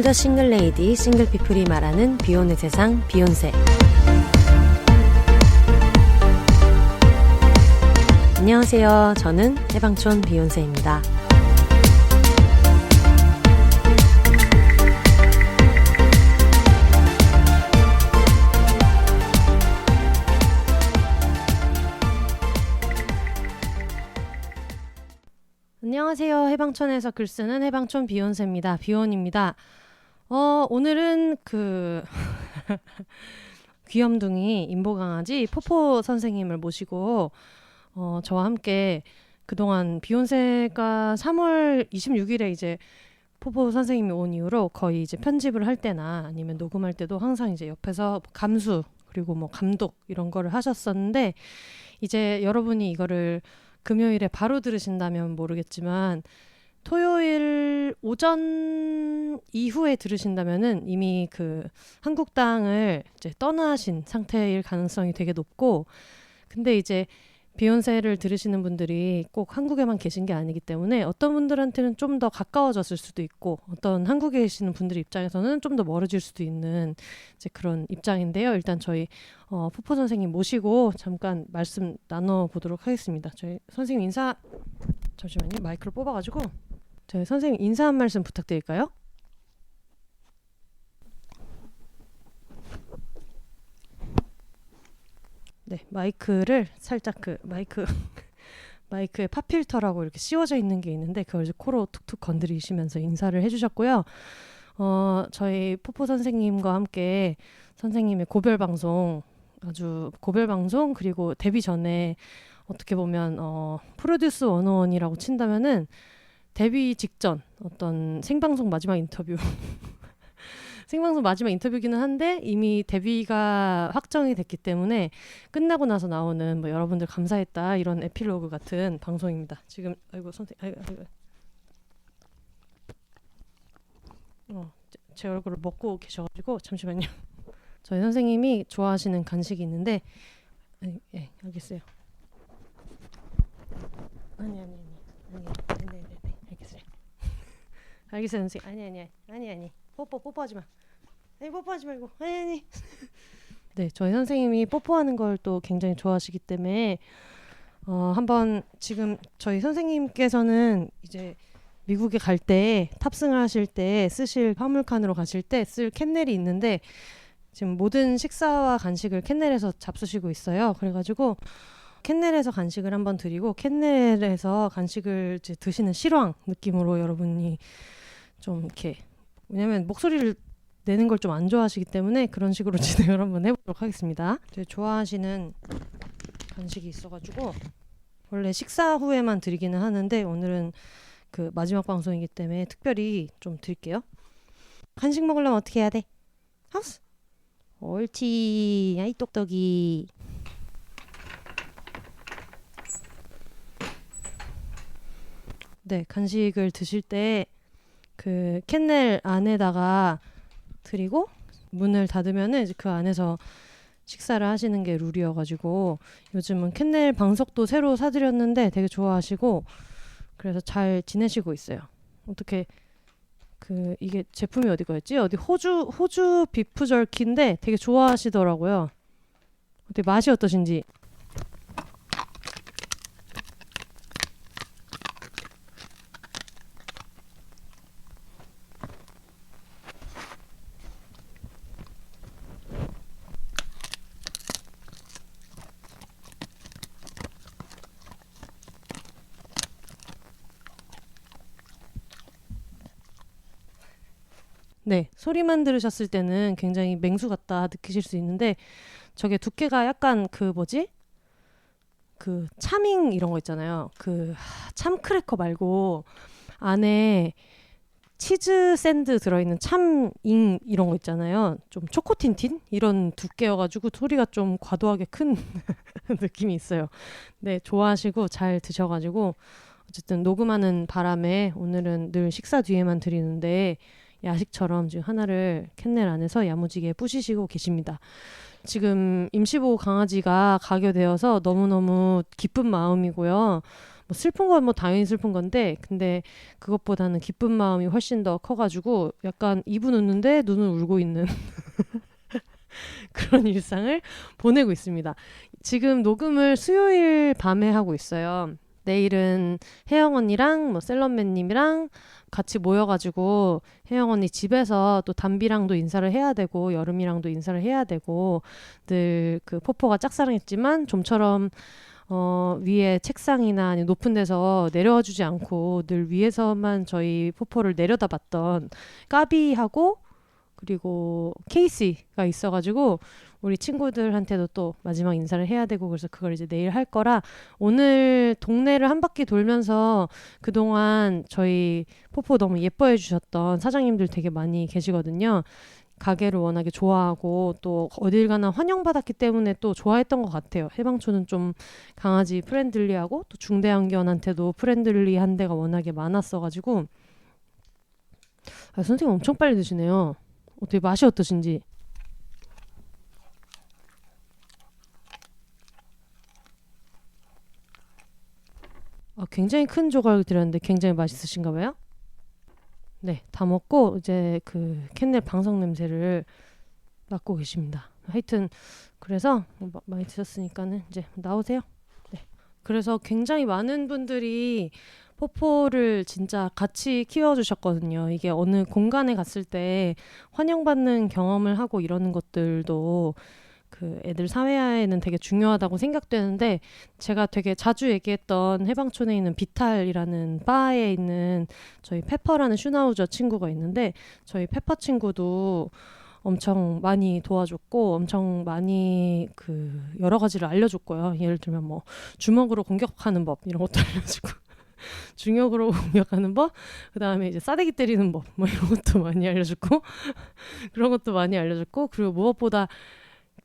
더 싱글 레이디, 싱글 피플이 말하는 비혼의 세상, 비욘세. 안녕하세요. 저는 해방촌 비욘세입니다. 안녕하세요. 해방촌에서 글 쓰는 해방촌 비욘세입니다. 비혼입니다. 오늘은 귀염둥이 인보강아지 포포 선생님을 모시고 저와 함께 그동안 비욘세가 3월 26일에 이제 포포 선생님이 온 이후로 거의 이제 편집을 할 때나 아니면 녹음할 때도 항상 이제 옆에서 감수 그리고 뭐 감독 이런 거를 하셨었는데, 이제 여러분이 이거를 금요일에 바로 들으신다면 모르겠지만 토요일 오전 이후에 들으신다면은 이미 그 한국땅을 이제 떠나신 상태일 가능성이 되게 높고, 근데 이제 비욘세를 들으시는 분들이 꼭 한국에만 계신 게 아니기 때문에 어떤 분들한테는 좀 더 가까워졌을 수도 있고, 어떤 한국에 계시는 분들 입장에서는 좀 더 멀어질 수도 있는 이제 그런 입장인데요. 일단 저희 포포 선생님 모시고 잠깐 말씀 나눠보도록 하겠습니다. 저희 선생님 인사, 잠시만요. 마이크를 뽑아가지고 저희 선생님 인사 한 말씀 부탁드릴까요? 네, 마이크를 살짝 마이크에 팝필터라고 이렇게 씌워져 있는 게 있는데 그걸 이제 코로 툭툭 건드리시면서 인사를 해주셨고요. 저희 포포 선생님과 함께 선생님의 고별 방송, 아주 고별 방송, 그리고 데뷔 전에 어떻게 보면 프로듀스 101이라고 친다면은 데뷔 직전 어떤 생방송 마지막 인터뷰 생방송 마지막 인터뷰기는 한데 이미 데뷔가 확정이 됐기 때문에 끝나고 나서 나오는 뭐 여러분들 감사했다 이런 에필로그 같은 방송입니다. 지금 제 얼굴을 먹고 계셔가지고 잠시만요. 저희 선생님이 좋아하시는 간식이 있는데, 예, 알겠어요. 아니, 알겠어요. 알겠어요, 선생님. 아니. 뽀뽀하지 마. 아니, 뽀뽀하지 말고. 아니. 네, 저희 선생님이 뽀뽀하는 걸 또 굉장히 좋아하시기 때문에 한번 지금 저희 선생님께서는 이제 미국에 갈 때 탑승을 하실 때 쓰실 화물칸으로 가실 때 쓸 캔넬이 있는데 지금 모든 식사와 간식을 캔넬에서 잡수시고 있어요. 그래가지고 캔넬에서 간식을 한번 드리고 캔넬에서 간식을 이제 드시는 실황 느낌으로 여러분이 좀 이렇게, 왜냐면 목소리를 내는 걸 좀 안 좋아하시기 때문에 그런 식으로 진행을 한번 해보도록 하겠습니다. 되게 좋아하시는 간식이 있어가지고 원래 식사 후에만 드리기는 하는데 오늘은 그 마지막 방송이기 때문에 특별히 좀 드릴게요. 간식 먹으려면 어떻게 해야 돼? 하우스. 옳지. 아이 똑똑이. 네, 간식을 드실 때 그 캔넬 안에다가 드리고 문을 닫으면은 이제 그 안에서 식사를 하시는 게 룰이어가지고 요즘은 캔넬 방석도 새로 사드렸는데 되게 좋아하시고 그래서 잘 지내시고 있어요. 어떻게 이게 제품이 어디 거였지? 어디 호주 비프 절키인데 되게 좋아하시더라고요. 어떻게 맛이 어떠신지. 네, 소리만 들으셨을 때는 굉장히 맹수 같다 느끼실 수 있는데 저게 두께가 약간 차밍 이런 거 있잖아요. 참크래커 말고 안에 치즈 샌드 들어있는 참잉 이런 거 있잖아요. 좀 초코틴틴 이런 두께여가지고 소리가 좀 과도하게 큰 느낌이 있어요. 네, 좋아하시고 잘 드셔가지고 어쨌든 녹음하는 바람에 오늘은 늘 식사 뒤에만 드리는데 야식처럼 지금 하나를 캔넬 안에서 야무지게 부시시고 계십니다. 지금 임시보호 강아지가 가게 되어서 너무너무 기쁜 마음이고요. 뭐 슬픈 건 뭐 당연히 슬픈 건데 근데 그것보다는 기쁜 마음이 훨씬 더 커가지고 약간 입은 웃는데 눈은 울고 있는 그런 일상을 보내고 있습니다. 지금 녹음을 수요일 밤에 하고 있어요. 내일은 혜영 언니랑 뭐 셀럽맨님이랑 같이 모여가지고 혜영 언니 집에서 또 담비랑도 인사를 해야 되고 여름이랑도 인사를 해야 되고 늘 그 포포가 짝사랑했지만 좀처럼 위에 책상이나 아니면 높은 데서 내려와 주지 않고 늘 위에서만 저희 포포를 내려다봤던 까비하고 그리고 케이시가 있어가지고 우리 친구들한테도 또 마지막 인사를 해야 되고 그래서 그걸 이제 내일 할 거라 오늘 동네를 한 바퀴 돌면서 그동안 저희 포포 너무 예뻐해 주셨던 사장님들 되게 많이 계시거든요. 가게를 워낙에 좋아하고 또 어딜 가나 환영받았기 때문에 또 좋아했던 것 같아요. 해방촌은 좀 강아지 프렌들리하고 또 중대형견한테도 프렌들리한 데가 워낙에 많았어가지고 선생님 엄청 빨리 드시네요. 어떻게 맛이 어떠신지. 굉장히 큰 조각을 드렸는데 굉장히 맛있으신가 봐요. 네, 다 먹고 이제 그 캔넬 방석 냄새를 맡고 계십니다. 하여튼 그래서 많이 드셨으니까는 이제 나오세요. 네. 그래서 굉장히 많은 분들이 포포를 진짜 같이 키워주셨거든요. 이게 어느 공간에 갔을 때 환영받는 경험을 하고 이러는 것들도 그 애들 사회화에는 되게 중요하다고 생각되는데 제가 되게 자주 얘기했던 해방촌에 있는 비탈이라는 바에 있는 저희 페퍼라는 슈나우저 친구가 있는데 저희 페퍼 친구도 엄청 많이 도와줬고 엄청 많이 그 여러 가지를 알려줬고요. 예를 들면 뭐 주먹으로 공격하는 법 이런 것도 알려주고 중력으로 공격하는 법, 그 다음에 이제 싸대기 때리는 법 뭐 이런 것도 많이 알려줬고 그런 것도 많이 알려줬고 그리고 무엇보다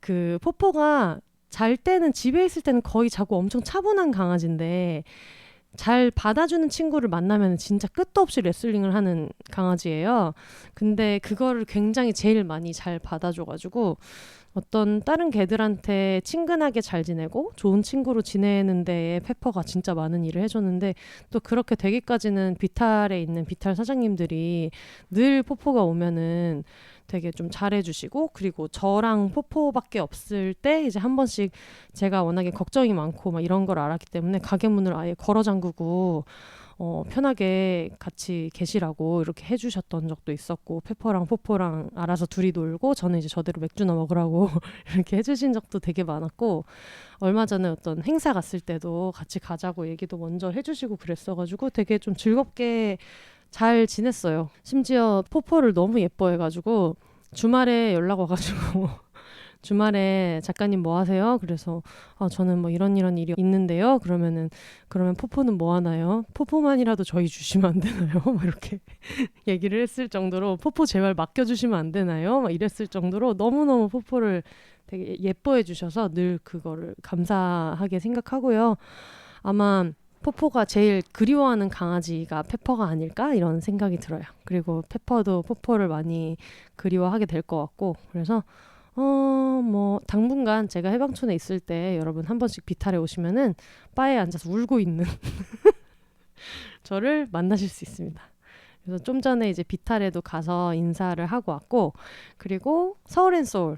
그 포포가 잘 때는 집에 있을 때는 거의 자고 엄청 차분한 강아지인데 잘 받아주는 친구를 만나면 진짜 끝도 없이 레슬링을 하는 강아지예요. 근데 그거를 굉장히 제일 많이 잘 받아줘가지고 어떤 다른 개들한테 친근하게 잘 지내고 좋은 친구로 지내는 데에 페퍼가 진짜 많은 일을 해줬는데 또 그렇게 되기까지는 비탈에 있는 비탈 사장님들이 늘 포포가 오면은 되게 좀 잘해주시고 그리고 저랑 포포밖에 없을 때 이제 한 번씩 제가 워낙에 걱정이 많고 막 이런 걸 알았기 때문에 가게 문을 아예 걸어 잠그고 편하게 같이 계시라고 이렇게 해주셨던 적도 있었고 페퍼랑 포포랑 알아서 둘이 놀고 저는 이제 저대로 맥주나 먹으라고 이렇게 해주신 적도 되게 많았고 얼마 전에 어떤 행사 갔을 때도 같이 가자고 얘기도 먼저 해주시고 그랬어가지고 되게 좀 즐겁게 잘 지냈어요. 심지어 포포를 너무 예뻐해가지고 주말에 연락 와가지고 주말에 작가님 뭐 하세요? 그래서 저는 뭐 이런 일이 있는데요. 그러면 포포는 뭐 하나요? 포포만이라도 저희 주시면 안 되나요? 막 이렇게 얘기를 했을 정도로 포포 제발 맡겨주시면 안 되나요? 막 이랬을 정도로 너무너무 포포를 되게 예뻐해 주셔서 늘 그거를 감사하게 생각하고요. 아마 포포가 제일 그리워하는 강아지가 페퍼가 아닐까 이런 생각이 들어요. 그리고 페퍼도 포포를 많이 그리워하게 될 것 같고 그래서 뭐 당분간 제가 해방촌에 있을 때 여러분 한 번씩 비탈에 오시면은 바에 앉아서 울고 있는 저를 만나실 수 있습니다. 그래서 좀 전에 이제 비탈에도 가서 인사를 하고 왔고 그리고 서울앤소울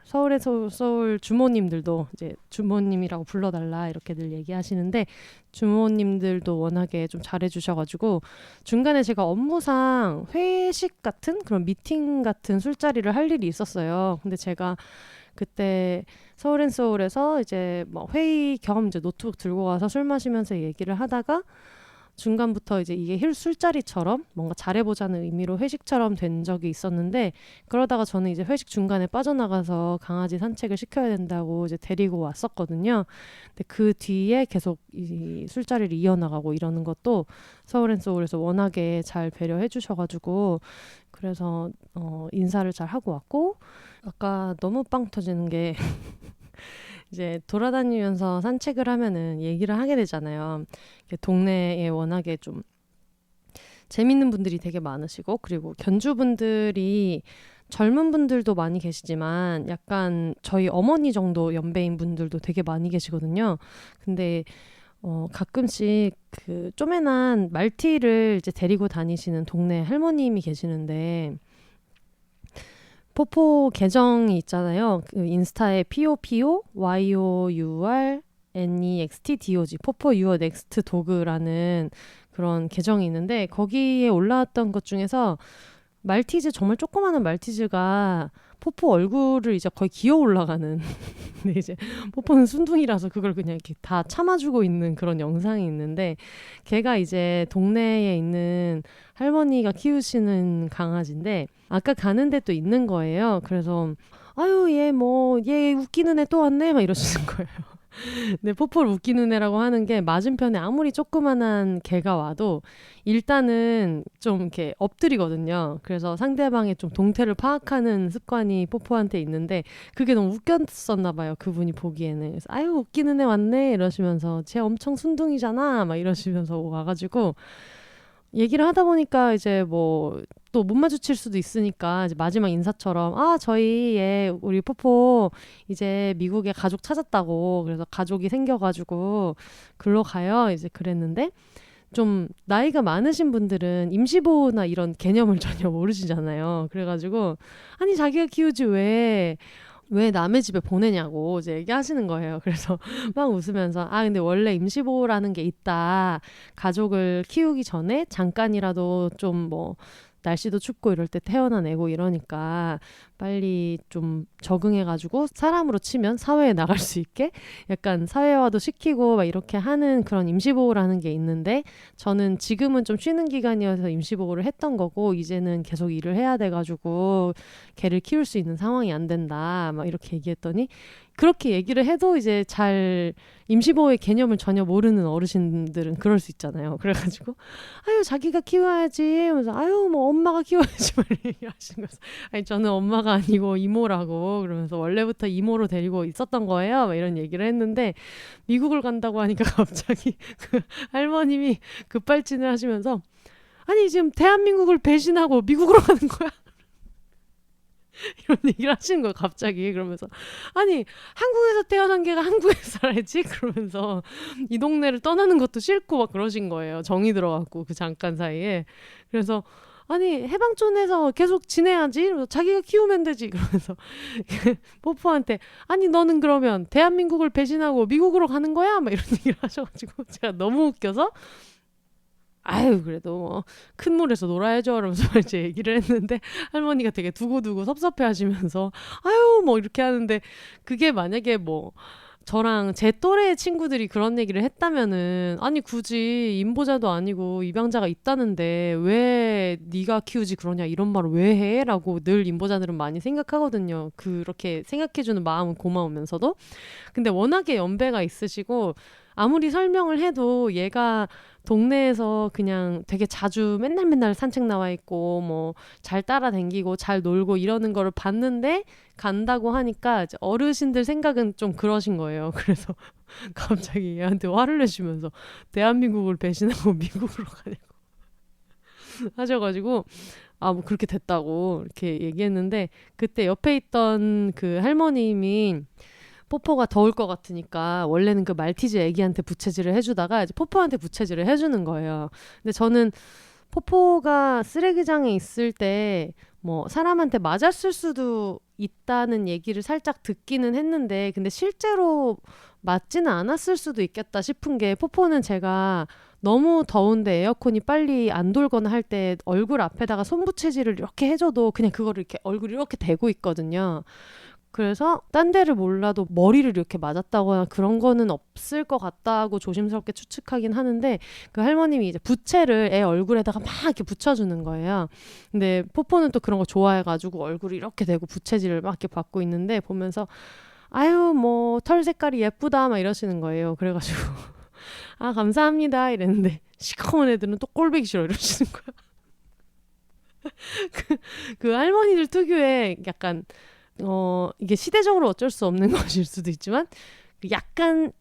주모님들도 이제 주모님이라고 불러달라 이렇게 늘 얘기하시는데 주모님들도 워낙에 좀 잘해주셔가지고 중간에 제가 업무상 회식 같은 그런 미팅 같은 술자리를 할 일이 있었어요. 근데 제가 그때 서울앤소울에서 이제 뭐 회의 겸 이제 노트북 들고 가서 술 마시면서 얘기를 하다가 중간부터 이제 이게 술자리처럼 뭔가 잘해보자는 의미로 회식처럼 된 적이 있었는데 그러다가 저는 이제 회식 중간에 빠져나가서 강아지 산책을 시켜야 된다고 이제 데리고 왔었거든요. 근데 그 뒤에 계속 이 술자리를 이어나가고 이러는 것도 서울앤소울에서 워낙에 잘 배려해 주셔가지고 그래서 인사를 잘 하고 왔고 아까 너무 빵 터지는 게 이제 돌아다니면서 산책을 하면은 얘기를 하게 되잖아요. 동네에 워낙에 좀 재밌는 분들이 되게 많으시고 그리고 견주분들이 젊은 분들도 많이 계시지만 약간 저희 어머니 정도 연배인 분들도 되게 많이 계시거든요. 근데 가끔씩 그 쪼매난 말티를 이제 데리고 다니시는 동네 할머님이 계시는데 포포 계정이 있잖아요. 그 인스타에 POPOYOURNEXTDOG 포포 유어 넥스트 도그라는 그런 계정이 있는데 거기에 올라왔던 것 중에서 말티즈 정말 조그마한 말티즈가 포포 얼굴을 이제 거의 기어 올라가는 근데 이제 포포는 순둥이라서 그걸 그냥 이렇게 다 참아주고 있는 그런 영상이 있는데 걔가 이제 동네에 있는 할머니가 키우시는 강아지인데 아까 가는데 또 있는 거예요. 그래서 아유 얘 웃기는 애 또 왔네 막 이러시는 거예요. 근데 포포를 웃기는 애라고 하는 게 맞은편에 아무리 조그만한 개가 와도 일단은 좀 이렇게 엎드리거든요. 그래서 상대방의 좀 동태를 파악하는 습관이 포포한테 있는데 그게 너무 웃겼었나 봐요. 그분이 보기에는. 그래서 아유 웃기는 애 왔네 이러시면서 쟤 엄청 순둥이잖아 막 이러시면서 와가지고 얘기를 하다 보니까 이제 뭐 또 못 마주칠 수도 있으니까 이제 마지막 인사처럼 우리 포포 이제 미국에 가족 찾았다고 그래서 가족이 생겨가지고 글로 가요 이제 그랬는데 좀 나이가 많으신 분들은 임시보호나 이런 개념을 전혀 모르시잖아요. 그래가지고 아니 자기가 키우지 왜 남의 집에 보내냐고 이제 얘기하시는 거예요. 그래서 막 웃으면서 근데 원래 임시보호라는 게 있다. 가족을 키우기 전에 잠깐이라도 좀 뭐 날씨도 춥고 이럴 때 태어나내고 이러니까 빨리 좀 적응해가지고 사람으로 치면 사회에 나갈 수 있게 약간 사회화도 시키고 막 이렇게 하는 그런 임시보호라는 게 있는데 저는 지금은 좀 쉬는 기간이어서 임시보호를 했던 거고 이제는 계속 일을 해야 돼가지고 개를 키울 수 있는 상황이 안 된다 막 이렇게 얘기했더니 그렇게 얘기를 해도 이제 잘 임시보호의 개념을 전혀 모르는 어르신들은 그럴 수 있잖아요. 그래가지고 아유 자기가 키워야지 하면서 아유 뭐 엄마가 키워야지 막 얘기하시는 거죠. 아니 저는 엄마가 아니고 이모라고 그러면서 원래부터 이모로 데리고 있었던 거예요. 막 이런 얘기를 했는데 미국을 간다고 하니까 갑자기 그 할머님이 급발진을 하시면서 아니 지금 대한민국을 배신하고 미국으로 가는 거야? 이런 얘기를 하시는 거예요 갑자기. 그러면서 아니 한국에서 태어난 개가 한국에서 살아야지 그러면서 이 동네를 떠나는 것도 싫고 막 그러신 거예요. 정이 들어갖고 그 잠깐 사이에. 그래서 아니 해방촌에서 계속 지내야지 이러면서 자기가 키우면 되지 그러면서 포포한테 아니 너는 그러면 대한민국을 배신하고 미국으로 가는 거야? 막 이런 얘기를 하셔가지고 제가 너무 웃겨서 아유 그래도 뭐 큰 물에서 놀아야죠 이러면서 이제 얘기를 했는데 할머니가 되게 두고두고 섭섭해 하시면서 아유 뭐 이렇게 하는데 그게 만약에 뭐 저랑 제 또래 친구들이 그런 얘기를 했다면은 아니 굳이 임보자도 아니고 입양자가 있다는데 왜 네가 키우지 그러냐 이런 말을 왜 해? 라고 늘 임보자들은 많이 생각하거든요. 그렇게 생각해주는 마음은 고마우면서도 근데 워낙에 연배가 있으시고 아무리 설명을 해도 얘가 동네에서 그냥 되게 자주 맨날 산책 나와 있고 뭐 잘 따라다니고 잘 놀고 이러는 거를 봤는데 간다고 하니까 이제 어르신들 생각은 좀 그러신 거예요. 그래서 갑자기 얘한테 화를 내시면서 대한민국을 배신하고 미국으로 가냐고 하셔가지고 뭐 그렇게 됐다고 이렇게 얘기했는데 그때 옆에 있던 그 할머님이 포포가 더울 것 같으니까 원래는 그 말티즈 애기한테 부채질을 해주다가 이제 포포한테 부채질을 해주는 거예요. 근데 저는 포포가 쓰레기장에 있을 때 뭐 사람한테 맞았을 수도 있다는 얘기를 살짝 듣기는 했는데 근데 실제로 맞지는 않았을 수도 있겠다 싶은 게 포포는 제가 너무 더운데 에어컨이 빨리 안 돌거나 할 때 얼굴 앞에다가 손부채질을 이렇게 해줘도 그냥 그거를 이렇게 얼굴이 이렇게 대고 있거든요. 그래서 딴 데를 몰라도 머리를 이렇게 맞았다거나 그런 거는 없을 것 같다고 조심스럽게 추측하긴 하는데 그 할머님이 이제 부채를 애 얼굴에다가 막 이렇게 붙여주는 거예요. 근데 포포는 또 그런 거 좋아해가지고 얼굴이 이렇게 대고 부채질을 막 이렇게 받고 있는데 보면서 아유 뭐 털 색깔이 예쁘다 막 이러시는 거예요. 그래가지고 감사합니다 이랬는데 시커먼 애들은 또 꼴보기 싫어 이러시는 거야. 그 할머니들 특유의 약간 이게 시대적으로 어쩔 수 없는 것일 수도 있지만 약간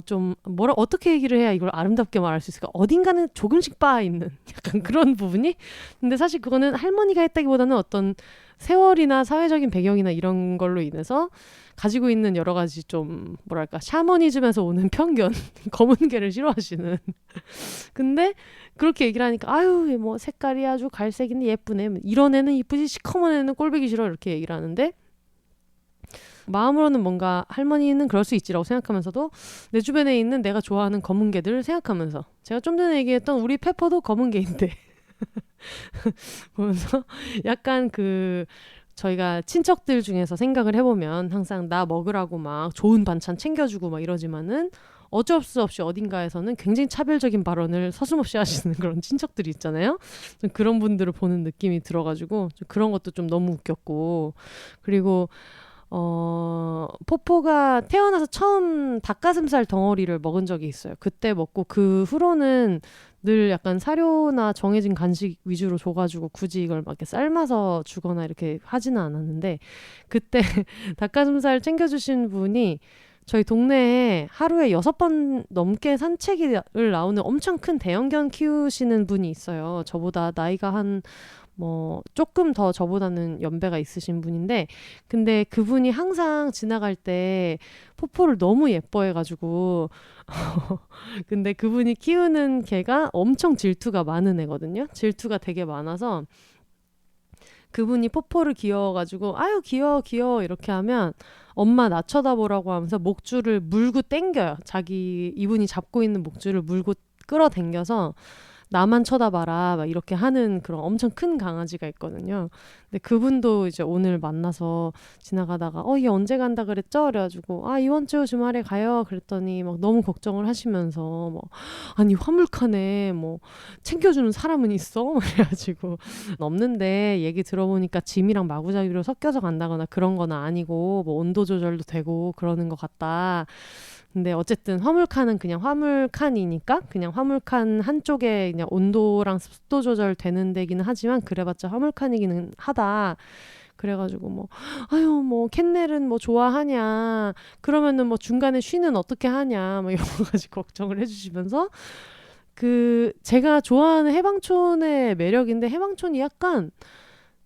좀 어떻게 얘기를 해야 이걸 아름답게 말할 수 있을까? 어딘가는 조금씩 빠 있는 약간 그런 부분이. 근데 사실 그거는 할머니가 했다기보다는 어떤 세월이나 사회적인 배경이나 이런 걸로 인해서 가지고 있는 여러 가지 좀 뭐랄까 샤머니즘에서 오는 편견, 검은 개를 싫어하시는. 근데 그렇게 얘기를 하니까 아유 뭐 색깔이 아주 갈색인데 예쁘네. 이런 애는 이쁘지 시커먼 애는 꼴보기 싫어 이렇게 얘기를 하는데 마음으로는 뭔가 할머니는 그럴 수 있지라고 생각하면서도 내 주변에 있는 내가 좋아하는 검은 개들을 생각하면서 제가 좀 전에 얘기했던 우리 페퍼도 검은 개인데 보면서 약간 저희가 친척들 중에서 생각을 해보면 항상 나 먹으라고 막 좋은 반찬 챙겨주고 막 이러지만은 어쩔 수 없이 어딘가에서는 굉장히 차별적인 발언을 서슴없이 하시는 그런 친척들이 있잖아요. 좀 그런 분들을 보는 느낌이 들어가지고 좀 그런 것도 좀 너무 웃겼고 그리고 포포가 태어나서 처음 닭가슴살 덩어리를 먹은 적이 있어요. 그때 먹고 그 후로는 늘 약간 사료나 정해진 간식 위주로 줘가지고 굳이 이걸 막 이렇게 삶아서 주거나 이렇게 하지는 않았는데 그때 닭가슴살 챙겨주신 분이 저희 동네에 하루에 6번 넘게 산책을 나오는 엄청 큰 대형견 키우시는 분이 있어요. 저보다 나이가 조금 더 저보다는 연배가 있으신 분인데, 근데 그분이 항상 지나갈 때 포포를 너무 예뻐해가지고, 근데 그분이 키우는 개가 엄청 질투가 많은 애거든요. 질투가 되게 많아서, 그분이 포포를 귀여워가지고, 아유, 귀여워, 귀여워, 이렇게 하면, 엄마 나 쳐다보라고 하면서 목줄을 물고 땡겨요. 이분이 잡고 있는 목줄을 물고 끌어당겨서, 나만 쳐다봐라 막 이렇게 하는 그런 엄청 큰 강아지가 있거든요. 근데 그분도 이제 오늘 만나서 지나가다가 얘 언제 간다 그랬죠? 그래가지고 이번 주 주말에 가요. 그랬더니 막 너무 걱정을 하시면서 아니 화물칸에 챙겨주는 사람은 있어? 그래가지고 없는데 얘기 들어보니까 짐이랑 마구잡이로 섞여서 간다거나 그런 건 아니고 온도 조절도 되고 그러는 것 같다. 근데 어쨌든 화물칸은 그냥 화물칸이니까 그냥 화물칸 한쪽에 그냥 온도랑 습도 조절 되는 데기는 하지만 그래봤자 화물칸이기는 하다. 그래가지고 캔넬은 좋아하냐. 그러면은 중간에 쉬는 어떻게 하냐. 여러 가지 걱정을 해주시면서 제가 좋아하는 해방촌의 매력인데 해방촌이 약간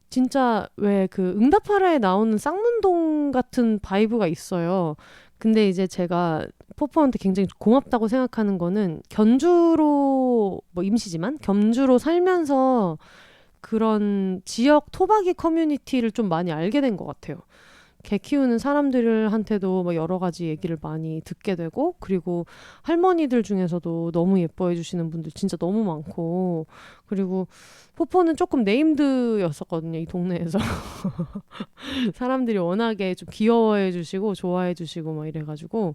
진짜 왜 응답하라에 나오는 쌍문동 같은 바이브가 있어요. 근데 이제 제가 포포한테 굉장히 고맙다고 생각하는 거는 견주로 임시지만 견주로 살면서 그런 지역 토박이 커뮤니티를 좀 많이 알게 된 것 같아요. 개 키우는 사람들한테도 여러 가지 얘기를 많이 듣게 되고 그리고 할머니들 중에서도 너무 예뻐해 주시는 분들 진짜 너무 많고 그리고 포포는 조금 네임드였었거든요. 이 동네에서. 사람들이 워낙에 좀 귀여워해 주시고 좋아해 주시고 이래가지고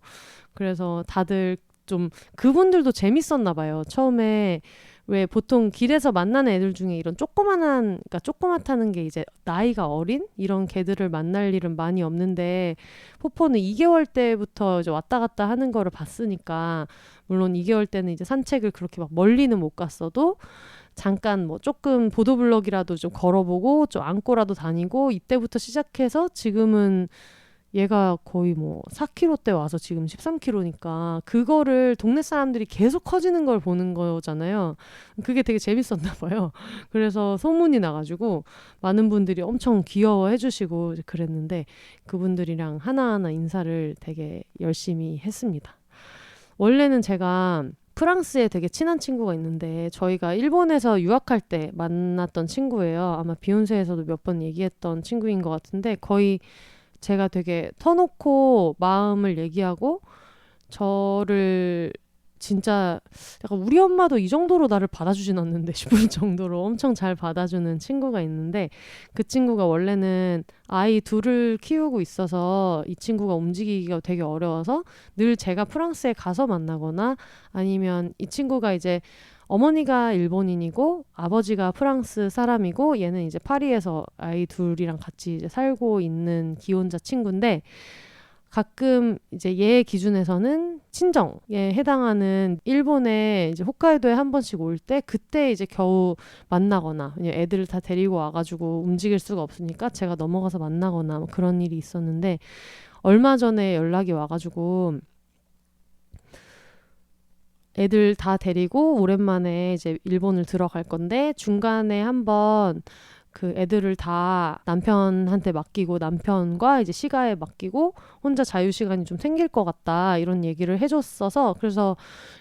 그래서 다들 좀 그분들도 재밌었나 봐요. 처음에 왜 보통 길에서 만나는 애들 중에 이런 그러니까 조그맣다는 게 이제 나이가 어린 이런 개들을 만날 일은 많이 없는데 포포는 2개월 때부터 이제 왔다 갔다 하는 거를 봤으니까 물론 2개월 때는 이제 산책을 그렇게 막 멀리는 못 갔어도 잠깐 조금 보도블럭이라도 좀 걸어보고 좀 안고라도 다니고 이때부터 시작해서 지금은 얘가 거의 4kg대 와서 지금 13kg니까 그거를 동네 사람들이 계속 커지는 걸 보는 거잖아요. 그게 되게 재밌었나 봐요. 그래서 소문이 나가지고 많은 분들이 엄청 귀여워해 주시고 그랬는데 그분들이랑 하나하나 인사를 되게 열심히 했습니다. 원래는 제가 프랑스에 되게 친한 친구가 있는데 저희가 일본에서 유학할 때 만났던 친구예요. 아마 비욘세에서도 몇 번 얘기했던 친구인 것 같은데 거의 제가 되게 터놓고 마음을 얘기하고 저를 진짜 약간 우리 엄마도 이 정도로 나를 받아주진 않는데 싶을 정도로 엄청 잘 받아주는 친구가 있는데 그 친구가 원래는 아이 둘을 키우고 있어서 이 친구가 움직이기가 되게 어려워서 늘 제가 프랑스에 가서 만나거나 아니면 이 친구가 이제 어머니가 일본인이고 아버지가 프랑스 사람이고 얘는 이제 파리에서 아이 둘이랑 같이 이제 살고 있는 기혼자 친구인데 가끔 이제 얘 기준에서는 친정에 해당하는 일본에 이제 홋카이도에 한 번씩 올 때 그때 이제 겨우 만나거나 애들을 다 데리고 와가지고 움직일 수가 없으니까 제가 넘어가서 만나거나 그런 일이 있었는데 얼마 전에 연락이 와가지고 애들 다 데리고 오랜만에 이제 일본을 들어갈 건데 중간에 한번 그 애들을 다 남편한테 맡기고 남편과 이제 시가에 맡기고 혼자 자유 시간이 좀 생길 것 같다 이런 얘기를 해줬어서 그래서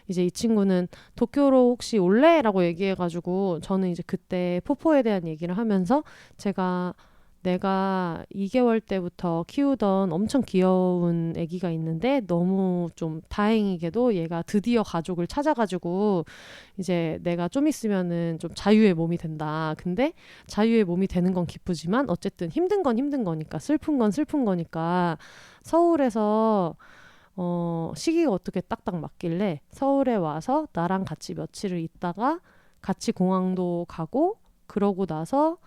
이제 이 친구는 도쿄로 혹시 올래?라고 얘기해가지고 저는 이제 그때 포포에 대한 얘기를 하면서 내가 2개월 때부터 키우던 엄청 귀여운 아기가 있는데 너무 좀 다행이게도 얘가 드디어 가족을 찾아가지고 이제 내가 좀 있으면은 좀 자유의 몸이 된다. 근데 자유의 몸이 되는 건 기쁘지만 어쨌든 힘든 건 힘든 거니까 슬픈 건 슬픈 거니까 서울에서 시기가 어떻게 딱딱 맞길래 서울에 와서 나랑 같이 며칠을 있다가 같이 공항도 가고 그러고 나서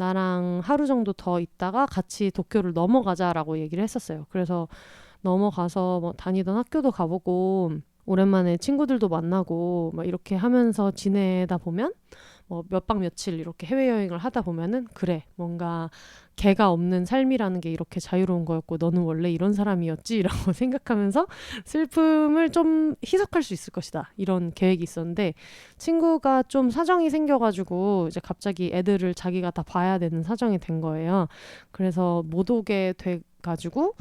나랑 하루 정도 더 있다가 같이 도쿄를 넘어가자라고 얘기를 했었어요. 그래서 넘어가서 뭐 다니던 학교도 가보고 오랜만에 친구들도 만나고 막 이렇게 하면서 지내다 보면 뭐 몇 박 며칠 이렇게 해외여행을 하다 보면은 그래 뭔가 개가 없는 삶이라는 게 이렇게 자유로운 거였고 너는 원래 이런 사람이었지라고 생각하면서 슬픔을 좀 희석할 수 있을 것이다 이런 계획이 있었는데 친구가 좀 사정이 생겨가지고 이제 갑자기 애들을 자기가 다 봐야 되는 사정이 된 거예요. 그래서 못 오게 돼가지고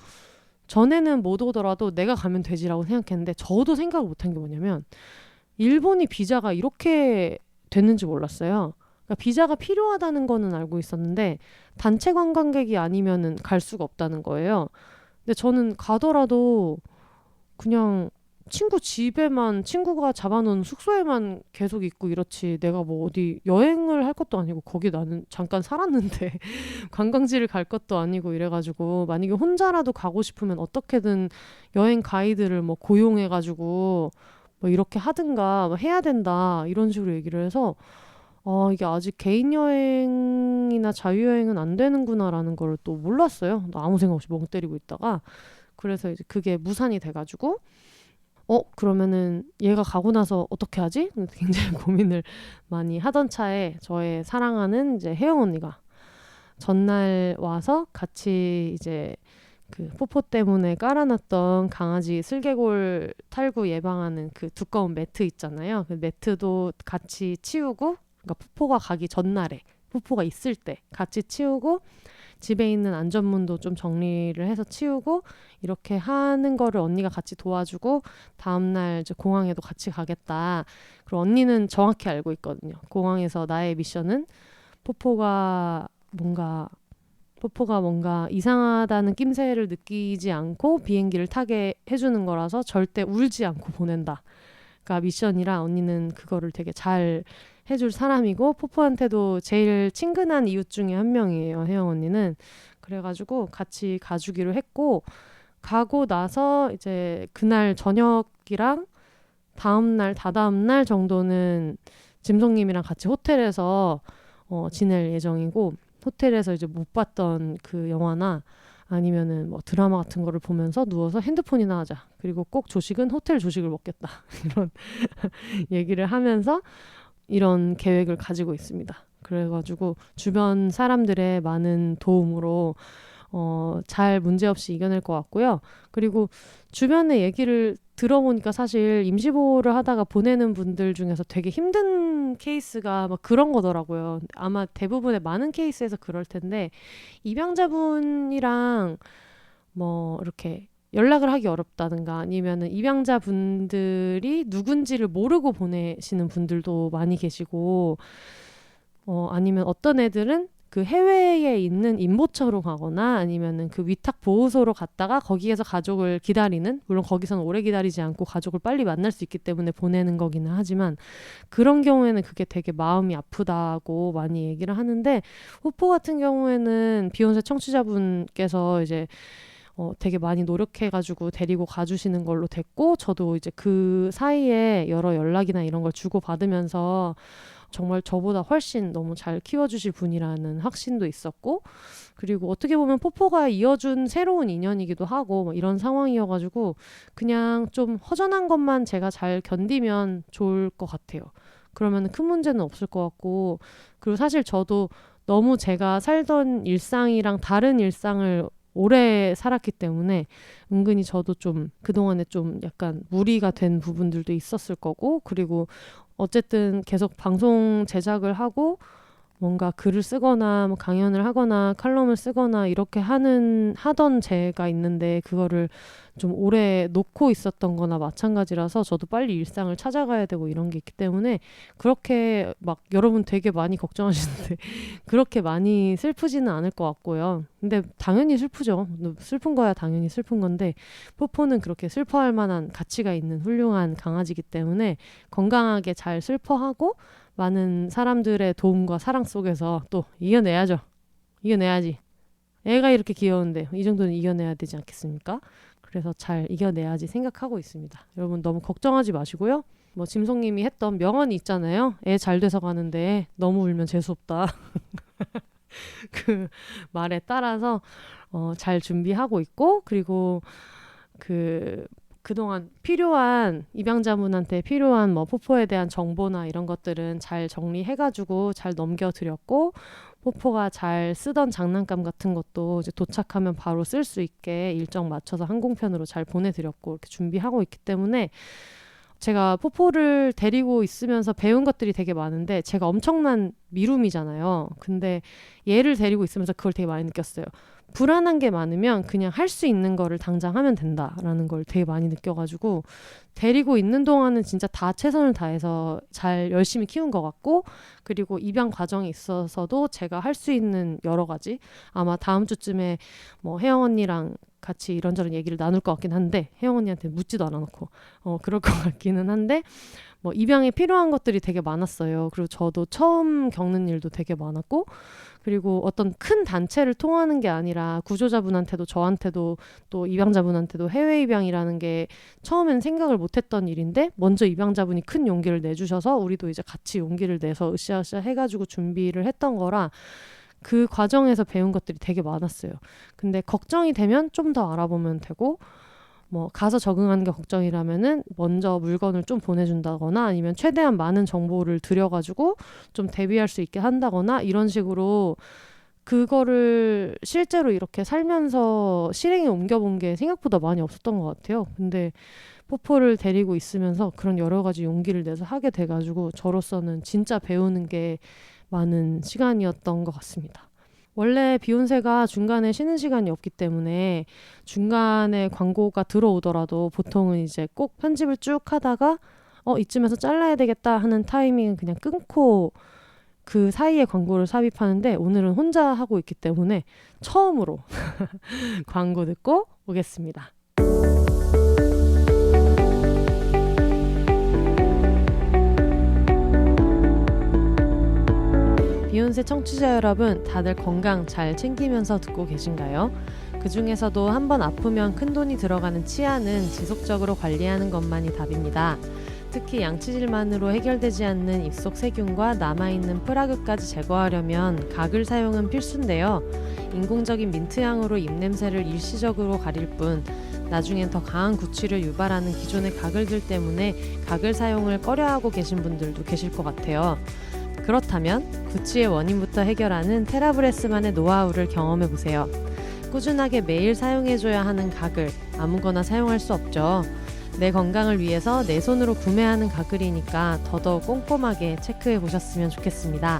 전에는 못 오더라도 내가 가면 되지라고 생각했는데 저도 생각을 못한 게 뭐냐면 일본이 비자가 이렇게 됐는지 몰랐어요. 그러니까 비자가 필요하다는 거는 알고 있었는데 단체 관광객이 아니면은 갈 수가 없다는 거예요. 근데 저는 가더라도 그냥 친구 집에만 친구가 잡아놓은 숙소에만 계속 있고 이렇지 내가 뭐 어디 여행을 할 것도 아니고 거기 나는 잠깐 살았는데 관광지를 갈 것도 아니고 이래가지고 만약에 혼자라도 가고 싶으면 어떻게든 여행 가이드를 뭐 고용해가지고 뭐 이렇게 하든가 뭐 해야 된다 이런 식으로 얘기를 해서 이게 아직 개인 여행이나 자유여행은 안 되는구나라는 걸 또 몰랐어요. 나 아무 생각 없이 멍 때리고 있다가 그래서 이제 그게 무산이 돼가지고 그러면은 얘가 가고 나서 어떻게 하지? 굉장히 고민을 많이 하던 차에 저의 사랑하는 이제 혜영 언니가 전날 와서 같이 이제 그 포포 때문에 깔아놨던 강아지 슬개골 탈구 예방하는 그 두꺼운 매트 있잖아요. 그 매트도 같이 치우고 그러니까 포포가 가기 전날에 포포가 있을 때 같이 치우고 집에 있는 안전문도 좀 정리를 해서 치우고 이렇게 하는 거를 언니가 같이 도와주고 다음날 이제 공항에도 같이 가겠다. 그리고 언니는 정확히 알고 있거든요. 공항에서 나의 미션은 포포가 뭔가 이상하다는 낌새를 느끼지 않고 비행기를 타게 해주는 거라서 절대 울지 않고 보낸다. 그러니까 미션이라 언니는 그거를 되게 잘 해줄 사람이고 포포한테도 제일 친근한 이웃 중에 한 명이에요. 혜영 언니는. 그래가지고 같이 가주기로 했고 가고 나서 이제 그날 저녁이랑 다음날 다다음날 정도는 짐송님이랑 같이 호텔에서 지낼 예정이고 호텔에서 이제 못 봤던 그 영화나 아니면은 뭐 드라마 같은 거를 보면서 누워서 핸드폰이나 하자. 그리고 꼭 조식은 호텔 조식을 먹겠다. 이런 얘기를 하면서 이런 계획을 가지고 있습니다. 그래가지고 주변 사람들의 많은 도움으로 잘 문제없이 이겨낼 것 같고요. 그리고 주변의 얘기를 들어보니까 사실 임시보호를 하다가 보내는 분들 중에서 되게 힘든 케이스가 막 그런 거더라고요. 아마 대부분의 많은 케이스에서 그럴 텐데 입양자분이랑 뭐 이렇게 연락을 하기 어렵다든가 아니면은 입양자분들이 누군지를 모르고 보내시는 분들도 많이 계시고 아니면 어떤 애들은 그 해외에 있는 임보처로 가거나 아니면은 그 위탁 보호소로 갔다가 거기에서 가족을 기다리는 물론 거기서는 오래 기다리지 않고 가족을 빨리 만날 수 있기 때문에 보내는 거기는 하지만 그런 경우에는 그게 되게 마음이 아프다고 많이 얘기를 하는데 후포 같은 경우에는 비욘세 청취자분께서 이제 되게 많이 노력해가지고 데리고 가주시는 걸로 됐고 저도 이제 그 사이에 여러 연락이나 이런 걸 주고받으면서 정말 저보다 훨씬 너무 잘 키워주실 분이라는 확신도 있었고 그리고 어떻게 보면 포포가 이어준 새로운 인연이기도 하고 뭐 이런 상황이어가지고 그냥 좀 허전한 것만 제가 잘 견디면 좋을 것 같아요. 그러면 큰 문제는 없을 것 같고 그리고 사실 저도 너무 제가 살던 일상이랑 다른 일상을 오래 살았기 때문에 은근히 저도 좀 그동안에 좀 약간 무리가 된 부분들도 있었을 거고, 그리고 어쨌든 계속 방송 제작을 하고 뭔가 글을 쓰거나 뭐 강연을 하거나 칼럼을 쓰거나 이렇게 하던 제가 있는데 그거를 좀 오래 놓고 있었던 거나 마찬가지라서 저도 빨리 일상을 찾아가야 되고 이런 게 있기 때문에 그렇게 막 여러분 되게 많이 걱정하시는데 그렇게 많이 슬프지는 않을 것 같고요. 근데 당연히 슬프죠. 슬픈 거야 당연히 슬픈 건데 포포는 그렇게 슬퍼할 만한 가치가 있는 훌륭한 강아지이기 때문에 건강하게 잘 슬퍼하고 많은 사람들의 도움과 사랑 속에서 또 이겨내야죠. 이겨내야지. 애가 이렇게 귀여운데 이 정도는 이겨내야 되지 않겠습니까? 그래서 잘 이겨내야지 생각하고 있습니다. 여러분 너무 걱정하지 마시고요. 뭐 짐송님이 했던 명언이 있잖아요. 애 잘 돼서 가는데 너무 울면 재수없다. 그 말에 따라서 잘 준비하고 있고, 그리고 그동안 필요한 입양자분한테 필요한 뭐 포포에 대한 정보나 이런 것들은 잘 정리해가지고 잘 넘겨드렸고, 포포가 잘 쓰던 장난감 같은 것도 이제 도착하면 바로 쓸 수 있게 일정 맞춰서 항공편으로 잘 보내드렸고 이렇게 준비하고 있기 때문에 제가 포포를 데리고 있으면서 배운 것들이 되게 많은데 제가 엄청난 미룸이잖아요. 근데 얘를 데리고 있으면서 그걸 되게 많이 느꼈어요. 불안한 게 많으면 그냥 할 수 있는 거를 당장 하면 된다라는 걸 되게 많이 느껴가지고 데리고 있는 동안은 진짜 다 최선을 다해서 잘 열심히 키운 것 같고, 그리고 입양 과정에 있어서도 제가 할 수 있는 여러 가지, 아마 다음 주쯤에 뭐 혜영 언니랑 같이 이런저런 얘기를 나눌 것 같긴 한데 혜영 언니한테 묻지도 않아놓고 그럴 것 같기는 한데 뭐 입양에 필요한 것들이 되게 많았어요. 그리고 저도 처음 겪는 일도 되게 많았고, 그리고 어떤 큰 단체를 통하는 게 아니라 구조자분한테도 저한테도 또 입양자분한테도 해외 입양이라는 게 처음엔 생각을 못했던 일인데 먼저 입양자분이 큰 용기를 내주셔서 우리도 이제 같이 용기를 내서 으쌰으쌰 해가지고 준비를 했던 거라 그 과정에서 배운 것들이 되게 많았어요. 근데 걱정이 되면 좀 더 알아보면 되고, 뭐 가서 적응하는 게 걱정이라면은 먼저 물건을 좀 보내준다거나 아니면 최대한 많은 정보를 들여가지고 좀 대비할 수 있게 한다거나 이런 식으로 그거를 실제로 이렇게 살면서 실행에 옮겨본 게 생각보다 많이 없었던 것 같아요. 근데 포포를 데리고 있으면서 그런 여러 가지 용기를 내서 하게 돼가지고 저로서는 진짜 배우는 게 많은 시간이었던 것 같습니다. 원래 비욘세가 중간에 쉬는 시간이 없기 때문에 중간에 광고가 들어오더라도 보통은 이제 꼭 편집을 쭉 하다가 이쯤에서 잘라야 되겠다 하는 타이밍은 그냥 끊고 그 사이에 광고를 삽입하는데 오늘은 혼자 하고 있기 때문에 처음으로 광고 듣고 오겠습니다. 비욘세 청취자 여러분, 다들 건강 잘 챙기면서 듣고 계신가요? 그 중에서도 한번 아프면 큰돈이 들어가는 치아는 지속적으로 관리하는 것만이 답입니다. 특히 양치질만으로 해결되지 않는 입속 세균과 남아있는 프라그까지 제거하려면 각을 사용은 필수인데요. 인공적인 민트향으로 입냄새를 일시적으로 가릴 뿐 나중엔 더 강한 구취를 유발하는 기존의 각을들 때문에 각을 사용을 꺼려하고 계신 분들도 계실 것 같아요. 그렇다면 구취의 원인부터 해결하는 테라브레스만의 노하우를 경험해보세요. 꾸준하게 매일 사용해줘야 하는 각을 아무거나 사용할 수 없죠. 내 건강을 위해서 내 손으로 구매하는 가글이니까 더더욱 꼼꼼하게 체크해보셨으면 좋겠습니다.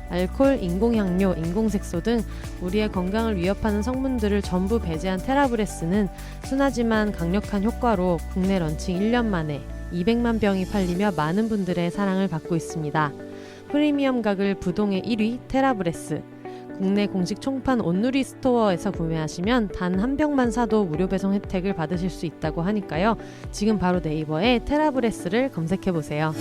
알코올, 인공향료, 인공색소 등 우리의 건강을 위협하는 성분들을 전부 배제한 테라브레스는 순하지만 강력한 효과로 국내 런칭 1년 만에 200만 병이 팔리며 많은 분들의 사랑을 받고 있습니다. 프리미엄 가글 부동의 1위 테라브레스. 국내 공식 총판 온누리 스토어에서 구매하시면 단 한 병만 사도 무료 배송 혜택을 받으실 수 있다고 하니까요. 지금 바로 네이버에 테라브레스를 검색해보세요.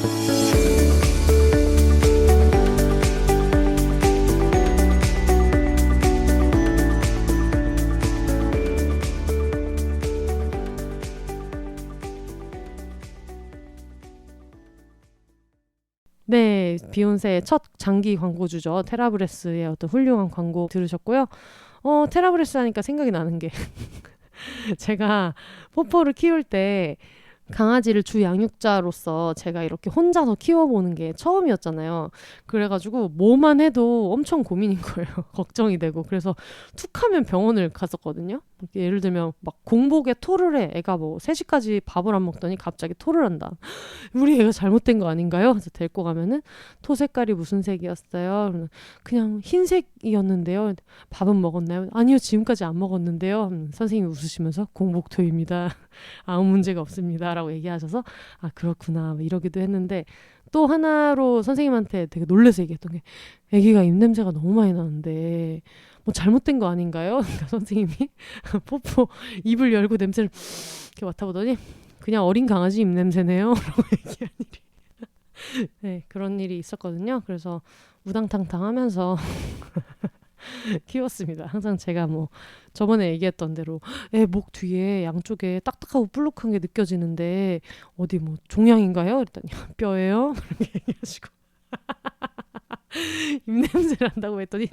네, 비욘세의 첫 장기 광고주죠. 테라브레스의 어떤 훌륭한 광고 들으셨고요. 테라브레스 하니까 생각이 나는 게 제가 포포를 키울 때 강아지를 주 양육자로서 제가 이렇게 혼자서 키워보는 게 처음이었잖아요. 그래가지고 뭐만 해도 엄청 고민인 거예요. 걱정이 되고. 그래서 툭 하면 병원을 갔었거든요. 예를 들면 막 공복에 토를 해. 애가 뭐 3시까지 밥을 안 먹더니 갑자기 토를 한다. 우리 애가 잘못된 거 아닌가요? 그래서 데리고 가면은 토 색깔이 무슨 색이었어요? 그냥 흰색이었는데요. 밥은 먹었나요? 아니요, 지금까지 안 먹었는데요. 선생님이 웃으시면서 공복토입니다. 아무 문제가 없습니다. 라고 얘기하셔서 아 그렇구나 이러기도 했는데 또 하나로 선생님한테 되게 놀라서 얘기했던 게 아기가 입냄새가 너무 많이 나는데 뭐 잘못된 거 아닌가요? 그러니까 선생님이 뽀뽀 입을 열고 냄새를 이렇게 맡아보더니 그냥 어린 강아지 입냄새네요. 라고 얘기한 일이 네, 그런 일이 있었거든요. 그래서 우당탕탕 하면서 키웠습니다. 항상 제가 뭐 저번에 얘기했던 대로 애 목 뒤에 양쪽에 딱딱하고 불룩한 게 느껴지는데 어디 뭐 종양인가요? 그랬더니 뼈예요? 그렇게 얘기하시고 입냄새 난다고 했더니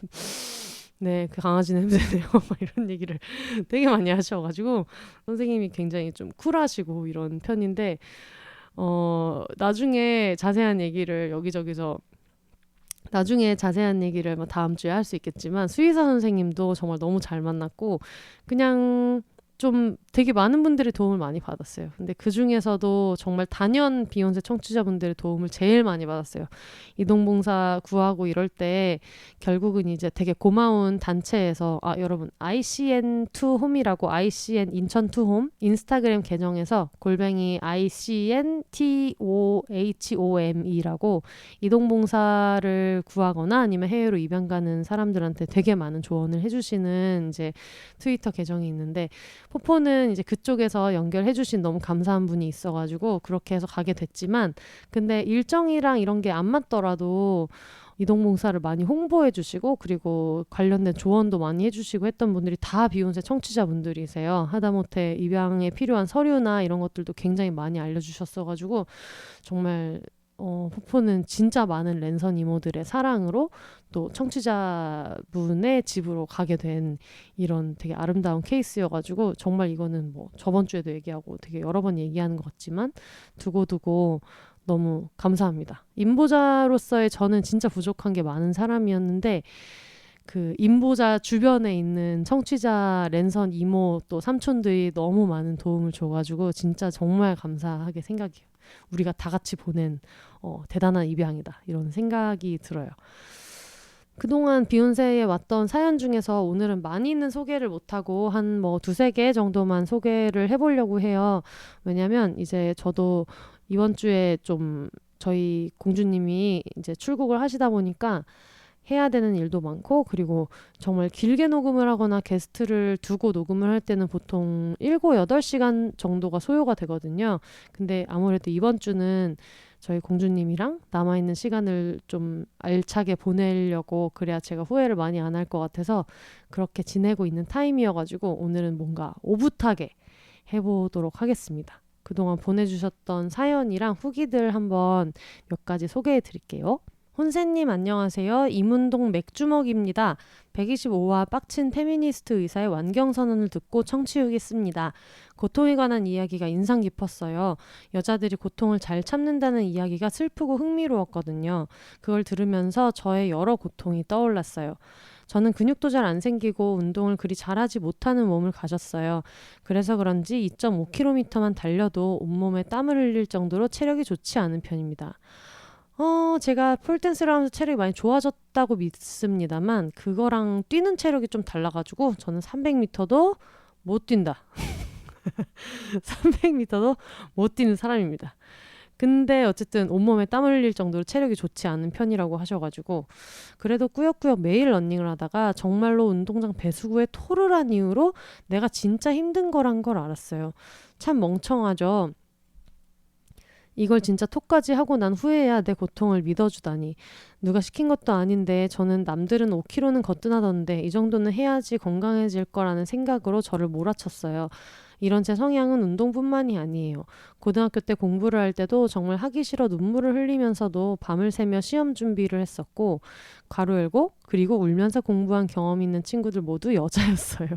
네, 그 강아지 냄새네요. 막 이런 얘기를 되게 많이 하셔가지고 선생님이 굉장히 좀 쿨하시고 이런 편인데 나중에 자세한 얘기를 여기저기서 나중에 자세한 얘기를 뭐 다음 주에 할 수 있겠지만 수의사 선생님도 정말 너무 잘 만났고 그냥 좀 되게 많은 분들의 도움을 많이 받았어요. 근데 그 중에서도 정말 단연 비욘세 청취자분들의 도움을 제일 많이 받았어요. 이동봉사 구하고 이럴 때 결국은 이제 되게 고마운 단체에서 여러분 ICN2홈이라고 ICN 인천2홈 인스타그램 계정에서 골뱅이 ICNTOHOME라고 이동봉사를 구하거나 아니면 해외로 입양 가는 사람들한테 되게 많은 조언을 해주시는 이제 트위터 계정이 있는데 포포는 이제 그쪽에서 연결해주신 너무 감사한 분이 있어가지고 그렇게 해서 가게 됐지만 근데 일정이랑 이런 게 안 맞더라도 이동봉사를 많이 홍보해주시고 그리고 관련된 조언도 많이 해주시고 했던 분들이 다 비욘세 청취자분들이세요. 하다못해 입양에 필요한 서류나 이런 것들도 굉장히 많이 알려주셨어가지고 정말 포포는 진짜 많은 랜선 이모들의 사랑으로 또 청취자분의 집으로 가게 된 이런 되게 아름다운 케이스여가지고 정말 이거는 뭐 저번 주에도 얘기하고 되게 여러 번 얘기하는 것 같지만 두고두고 너무 감사합니다. 임보자로서의 저는 진짜 부족한 게 많은 사람이었는데 그 임보자 주변에 있는 청취자 랜선 이모 또 삼촌들이 너무 많은 도움을 줘가지고 진짜 정말 감사하게 생각해요. 우리가 다 같이 보낸 대단한 입양이다 이런 생각이 들어요. 그동안 비욘세에 왔던 사연 중에서 오늘은 많이 있는 소개를 못하고 한 뭐 2-3개 정도만 소개를 해보려고 해요. 왜냐면 이제 저도 이번 주에 좀 저희 공주님이 이제 출국을 하시다 보니까 해야 되는 일도 많고 그리고 정말 길게 녹음을 하거나 게스트를 두고 녹음을 할 때는 보통 7-8시간 정도가 소요가 되거든요. 근데 아무래도 이번 주는 저희 공주님이랑 남아있는 시간을 좀 알차게 보내려고 그래야 제가 후회를 많이 안 할 것 같아서 그렇게 지내고 있는 타임이어가지고 오늘은 뭔가 오붓하게 해보도록 하겠습니다. 그동안 보내주셨던 사연이랑 후기들 한번 몇 가지 소개해 드릴게요. 혼세님 안녕하세요. 이문동 맥주먹입니다. 125화 빡친 페미니스트 의사의 완경선언을 듣고 청취하겠습니다. 고통에 관한 이야기가 인상 깊었어요. 여자들이 고통을 잘 참는다는 이야기가 슬프고 흥미로웠거든요. 그걸 들으면서 저의 여러 고통이 떠올랐어요. 저는 근육도 잘 안 생기고 운동을 그리 잘하지 못하는 몸을 가졌어요. 그래서 그런지 2.5km만 달려도 온몸에 땀을 흘릴 정도로 체력이 좋지 않은 편입니다. 제가 폴댄스를 하면서 체력이 많이 좋아졌다고 믿습니다만 그거랑 뛰는 체력이 좀 달라가지고 저는 300m도 못 뛴다. 300m도 못 뛰는 사람입니다. 근데 어쨌든 온몸에 땀을 흘릴 정도로 체력이 좋지 않은 편이라고 하셔가지고 그래도 꾸역꾸역 매일 러닝을 하다가 정말로 운동장 배수구에 토를 한 이후로 내가 진짜 힘든 거란 걸 알았어요. 참 멍청하죠. 이걸 진짜 톡까지 하고 난 후에야 내 고통을 믿어주다니. 누가 시킨 것도 아닌데 저는 남들은 5km는 거뜬하던데 이 정도는 해야지 건강해질 거라는 생각으로 저를 몰아쳤어요. 이런 제 성향은 운동뿐만이 아니에요. 고등학교 때 공부를 할 때도 정말 하기 싫어 눈물을 흘리면서도 밤을 새며 시험 준비를 했었고 괄호 열고 그리고 울면서 공부한 경험 있는 친구들 모두 여자였어요.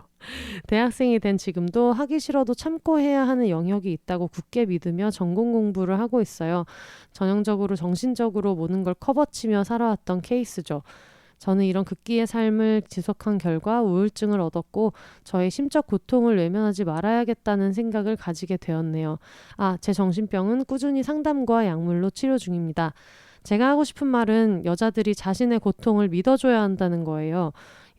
대학생이 된 지금도 하기 싫어도 참고 해야 하는 영역이 있다고 굳게 믿으며 전공 공부를 하고 있어요. 전형적으로 정신적으로 모든 걸 커버치며 살아왔던 케이스죠. 저는 이런 극기의 삶을 지속한 결과 우울증을 얻었고 저의 심적 고통을 외면하지 말아야겠다는 생각을 가지게 되었네요. 제 정신병은 꾸준히 상담과 약물로 치료 중입니다. 제가 하고 싶은 말은 여자들이 자신의 고통을 믿어줘야 한다는 거예요.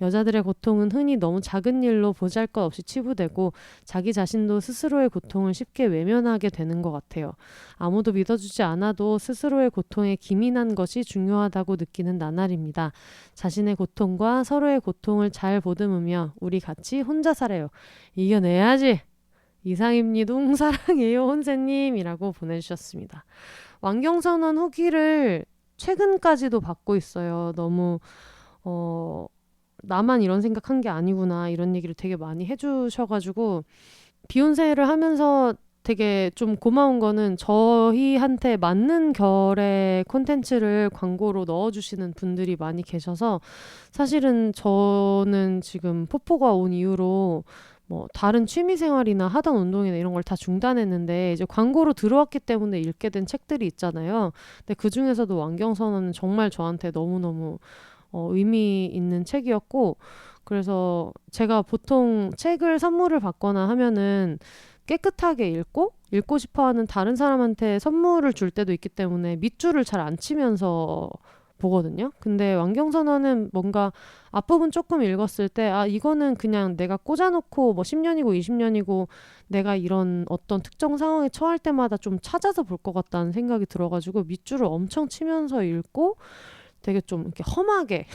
여자들의 고통은 흔히 너무 작은 일로 보잘것없이 치부되고 자기 자신도 스스로의 고통을 쉽게 외면하게 되는 것 같아요. 아무도 믿어주지 않아도 스스로의 고통에 기민한 것이 중요하다고 느끼는 나날입니다. 자신의 고통과 서로의 고통을 잘 보듬으며 우리 같이 혼자 살아요. 이겨내야지. 이상입니다. 사랑해요 혼세님이라고 보내주셨습니다. 완경선언 후기를 최근까지도 받고 있어요. 너무 나만 이런 생각한 게 아니구나 이런 얘기를 되게 많이 해주셔가지고 비욘세를 하면서 되게 좀 고마운 거는 저희한테 맞는 결의 콘텐츠를 광고로 넣어주시는 분들이 많이 계셔서 사실은 저는 지금 포포가 온 이후로 뭐 다른 취미생활이나 하던 운동이나 이런 걸 다 중단했는데 이제 광고로 들어왔기 때문에 읽게 된 책들이 있잖아요. 근데 그 중에서도 완경선언은 정말 저한테 너무너무 의미 있는 책이었고 그래서 제가 보통 책을 선물을 받거나 하면은 깨끗하게 읽고 싶어하는 다른 사람한테 선물을 줄 때도 있기 때문에 밑줄을 잘 안 치면서 보거든요. 근데 완경선언은 뭔가 앞부분 조금 읽었을 때 이거는 그냥 내가 꽂아놓고 뭐 10년이고 20년이고 내가 이런 어떤 특정 상황에 처할 때마다 좀 찾아서 볼 것 같다는 생각이 들어가지고 밑줄을 엄청 치면서 읽고 되게 좀 이렇게 험하게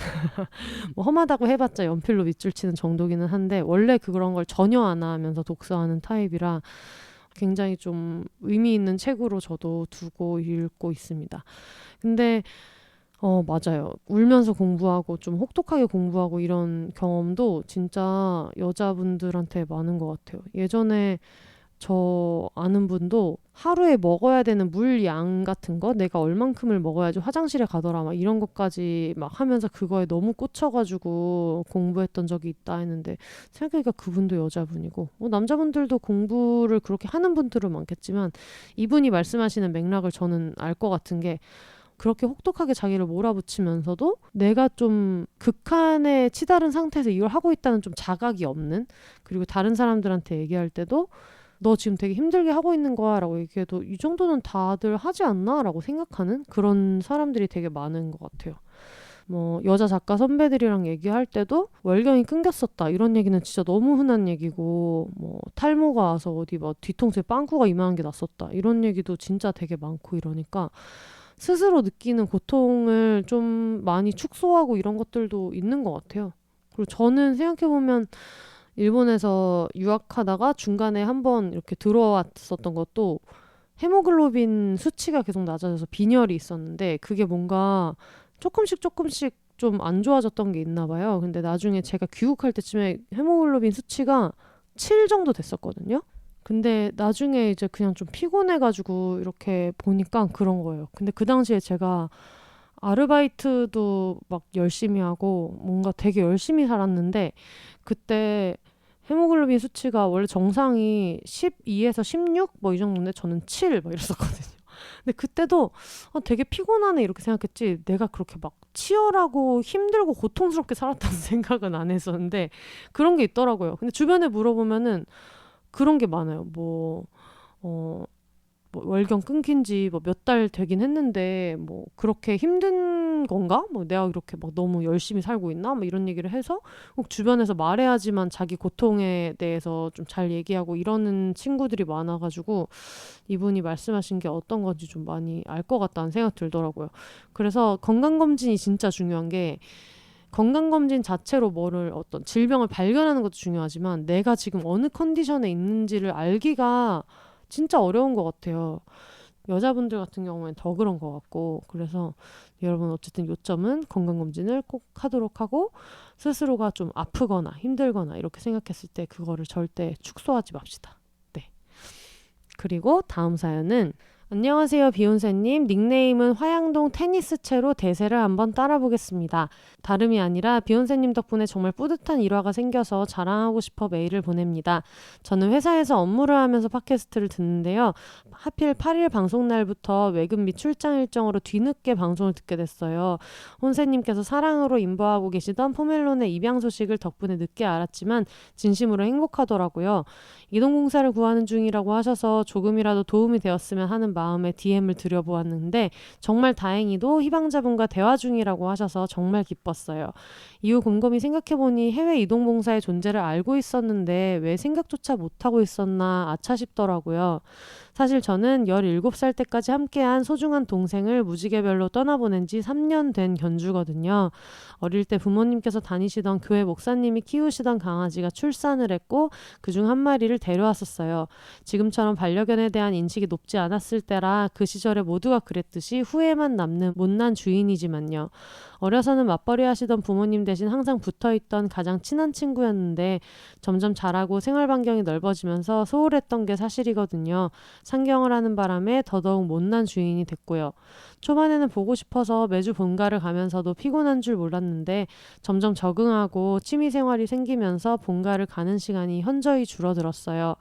뭐 험하다고 해봤자 연필로 밑줄 치는 정도기는 한데 원래 그런 걸 전혀 안 하면서 독서하는 타입이라 굉장히 좀 의미 있는 책으로 저도 두고 읽고 있습니다. 근데 맞아요. 울면서 공부하고 좀 혹독하게 공부하고 이런 경험도 진짜 여자분들한테 많은 것 같아요. 예전에 저 아는 분도 하루에 먹어야 되는 물 양 같은 거 내가 얼만큼을 먹어야지 화장실에 가더라 막 이런 것까지 막 하면서 그거에 너무 꽂혀가지고 공부했던 적이 있다 했는데 생각해보니까 그분도 여자분이고 남자분들도 공부를 그렇게 하는 분들은 많겠지만 이분이 말씀하시는 맥락을 저는 알 것 같은 게 그렇게 혹독하게 자기를 몰아붙이면서도 내가 좀 극한에 치달은 상태에서 이걸 하고 있다는 좀 자각이 없는 그리고 다른 사람들한테 얘기할 때도 너 지금 되게 힘들게 하고 있는 거야 라고 얘기해도 이 정도는 다들 하지 않나? 라고 생각하는 그런 사람들이 되게 많은 것 같아요. 뭐 여자 작가 선배들이랑 얘기할 때도 월경이 끊겼었다 이런 얘기는 진짜 너무 흔한 얘기고 뭐 탈모가 와서 어디 막 뒤통수에 빵꾸가 이만한 게 났었다 이런 얘기도 진짜 되게 많고 이러니까 스스로 느끼는 고통을 좀 많이 축소하고 이런 것들도 있는 것 같아요. 그리고 저는 생각해보면 일본에서 유학하다가 중간에 한번 이렇게 들어왔었던 것도 헤모글로빈 수치가 계속 낮아져서 빈혈이 있었는데 그게 뭔가 조금씩 좀 안 좋아졌던 게 있나 봐요. 근데 나중에 제가 귀국할 때쯤에 헤모글로빈 수치가 7 정도 됐었거든요. 근데 나중에 이제 그냥 좀 피곤해가지고 이렇게 보니까 그런 거예요. 근데 그 당시에 제가 아르바이트도 막 열심히 하고 뭔가 되게 열심히 살았는데 그때 헤모글로빈 수치가 원래 정상이 12에서 16 뭐 이 정도인데 저는 7 막 이랬었거든요. 근데 그때도 되게 피곤하네 이렇게 생각했지 내가 그렇게 막 치열하고 힘들고 고통스럽게 살았다는 생각은 안 했었는데 그런 게 있더라고요. 근데 주변에 물어보면은 그런 게 많아요. 뭐 월경 끊긴 지 뭐 몇 달 되긴 했는데 뭐 그렇게 힘든 건가? 뭐 내가 이렇게 막 너무 열심히 살고 있나? 뭐 이런 얘기를 해서 꼭 주변에서 말해야지만 자기 고통에 대해서 좀 잘 얘기하고 이러는 친구들이 많아가지고 이분이 말씀하신 게 어떤 건지 좀 많이 알 것 같다는 생각 들더라고요. 그래서 건강검진이 진짜 중요한 게 건강검진 자체로 뭐를 어떤 질병을 발견하는 것도 중요하지만 내가 지금 어느 컨디션에 있는지를 알기가 진짜 어려운 것 같아요. 여자분들 같은 경우엔 더 그런 것 같고 그래서 여러분 어쨌든 요점은 건강검진을 꼭 하도록 하고 스스로가 좀 아프거나 힘들거나 이렇게 생각했을 때 그거를 절대 축소하지 맙시다. 그리고 다음 사연은 안녕하세요 비욘세님. 닉네임은 화양동 테니스채로 대세를 한번 따라보겠습니다. 다름이 아니라 비욘세님 덕분에 정말 뿌듯한 일화가 생겨서 자랑하고 싶어 메일을 보냅니다. 저는 회사에서 업무를 하면서 팟캐스트를 듣는데요. 하필 8일 방송 날부터 외근 및 출장 일정으로 뒤늦게 방송을 듣게 됐어요. 혼세님께서 사랑으로 인보하고 계시던 포멜론의 입양 소식을 덕분에 늦게 알았지만 진심으로 행복하더라고요. 이동공사를 구하는 중이라고 하셔서 조금이라도 도움이 되었으면 하는 마음에 DM을 드려보았는데 정말 다행히도 희망자분과 대화 중이라고 하셔서 정말 기뻤어요. 이후 곰곰이 생각해보니 해외 이동봉사의 존재를 알고 있었는데 왜 생각조차 못하고 있었나 아차 싶더라고요. 사실 저는 17살 때까지 함께한 소중한 동생을 무지개별로 떠나보낸 지 3년 된 견주거든요. 어릴 때 부모님께서 다니시던 교회 목사님이 키우시던 강아지가 출산을 했고 그중 한 마리를 데려왔었어요. 지금처럼 반려견에 대한 인식이 높지 않았을 때라 그 시절에 모두가 그랬듯이 후회만 남는 못난 주인이지만요. 어려서는 맞벌이 하시던 부모님 대신 항상 붙어있던 가장 친한 친구였는데 점점 자라고 생활 반경이 넓어지면서 소홀했던 게 사실이거든요. 상경을 하는 바람에 더더욱 못난 주인이 됐고요. 초반에는 보고 싶어서 매주 본가를 가면서도 피곤한 줄 몰랐는데 점점 적응하고 취미생활이 생기면서 본가를 가는 시간이 현저히 줄어들었어요.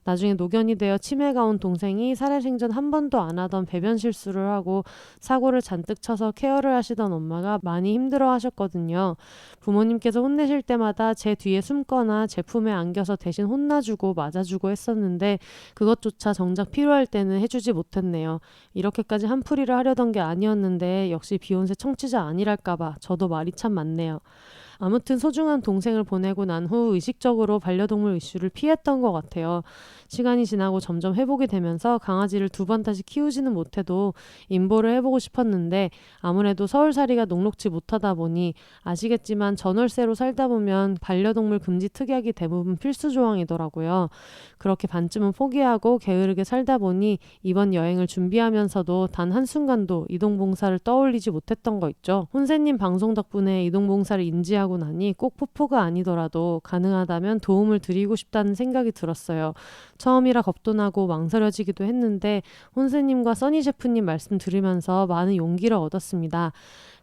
나중에 노견이 되어 치매가 온 동생이 살해생전 한 번도 안 하던 배변 실수를 하고 사고를 잔뜩 쳐서 케어를 하시던 엄마가 많이 힘들어 하셨거든요. 부모님께서 혼내실 때마다 제 뒤에 숨거나 제 품에 안겨서 대신 혼나주고 맞아주고 했었는데 그것조차 정작 필요할 때는 해주지 못했네요. 이렇게까지 한풀이를 하려던 게 아니었는데 역시 비욘세 청취자 아니랄까봐 저도 말이 참 많네요. 아무튼 소중한 동생을 보내고 난 후 의식적으로 반려동물 이슈를 피했던 것 같아요. 시간이 지나고 점점 회복이 되면서 강아지를 2번 다시 키우지는 못해도 인보를 해보고 싶었는데 아무래도 서울살이가 녹록지 못하다 보니 아시겠지만 전월세로 살다 보면 반려동물 금지 특약이 대부분 필수 조항이더라고요. 그렇게 반쯤은 포기하고 게으르게 살다 보니 이번 여행을 준비하면서도 단 한순간도 이동봉사를 떠올리지 못했던 거 있죠. 혼세님 방송 덕분에 이동봉사를 인지하고 나니 꼭 포포가 아니더라도 가능하다면 도움을 드리고 싶다는 생각이 들었어요. 처음이라 겁도 나고 망설여지기도 했는데 혼세님과 써니 셰프님 말씀 들으면서 많은 용기를 얻었습니다.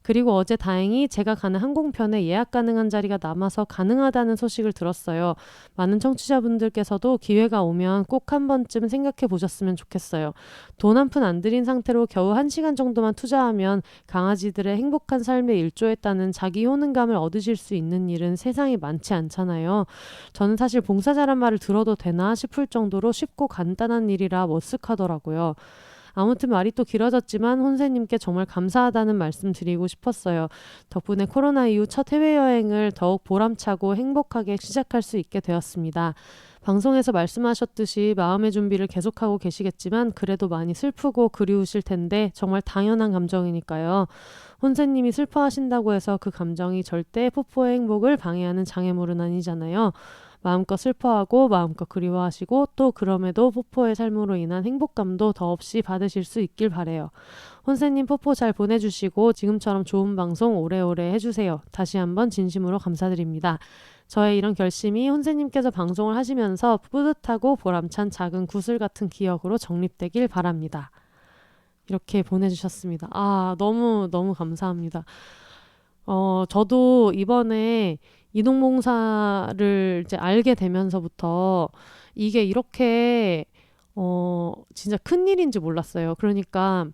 그리고 어제 다행히 제가 가는 항공편에 예약 가능한 자리가 남아서 가능하다는 소식을 들었어요. 많은 청취자분들께서도 기회가 오면 꼭 한 번쯤 생각해 보셨으면 좋겠어요. 돈 한 푼 안 들인 상태로 겨우 1시간 정도만 투자하면 강아지들의 행복한 삶에 일조했다는 자기 효능감을 얻으실 수 있는 일은 세상에 많지 않잖아요. 저는 사실 봉사자란 말을 들어도 되나 싶을 정도로 쉽고 간단한 일이라 머쓱하더라고요. 아무튼 말이 또 길어졌지만 혼세님께 정말 감사하다는 말씀 드리고 싶었어요. 덕분에 코로나 이후 첫 해외여행을 더욱 보람차고 행복하게 시작할 수 있게 되었습니다. 방송에서 말씀하셨듯이 마음의 준비를 계속하고 계시겠지만 그래도 많이 슬프고 그리우실 텐데 정말 당연한 감정이니까요. 혼세님이 슬퍼하신다고 해서 그 감정이 절대 포포의 행복을 방해하는 장애물은 아니잖아요. 마음껏 슬퍼하고 마음껏 그리워하시고 또 그럼에도 포포의 삶으로 인한 행복감도 더없이 받으실 수 있길 바래요. 혼세님 포포 잘 보내주시고 지금처럼 좋은 방송 오래오래 해주세요. 다시 한번 진심으로 감사드립니다. 저의 이런 결심이 혼세님께서 방송을 하시면서 뿌듯하고 보람찬 작은 구슬 같은 기억으로 정립되길 바랍니다. 이렇게 보내주셨습니다. 너무 감사합니다. 저도 이번에 이동봉사를 이제 알게 되면서부터 이게 이렇게 진짜 큰일인지 몰랐어요. 그러니까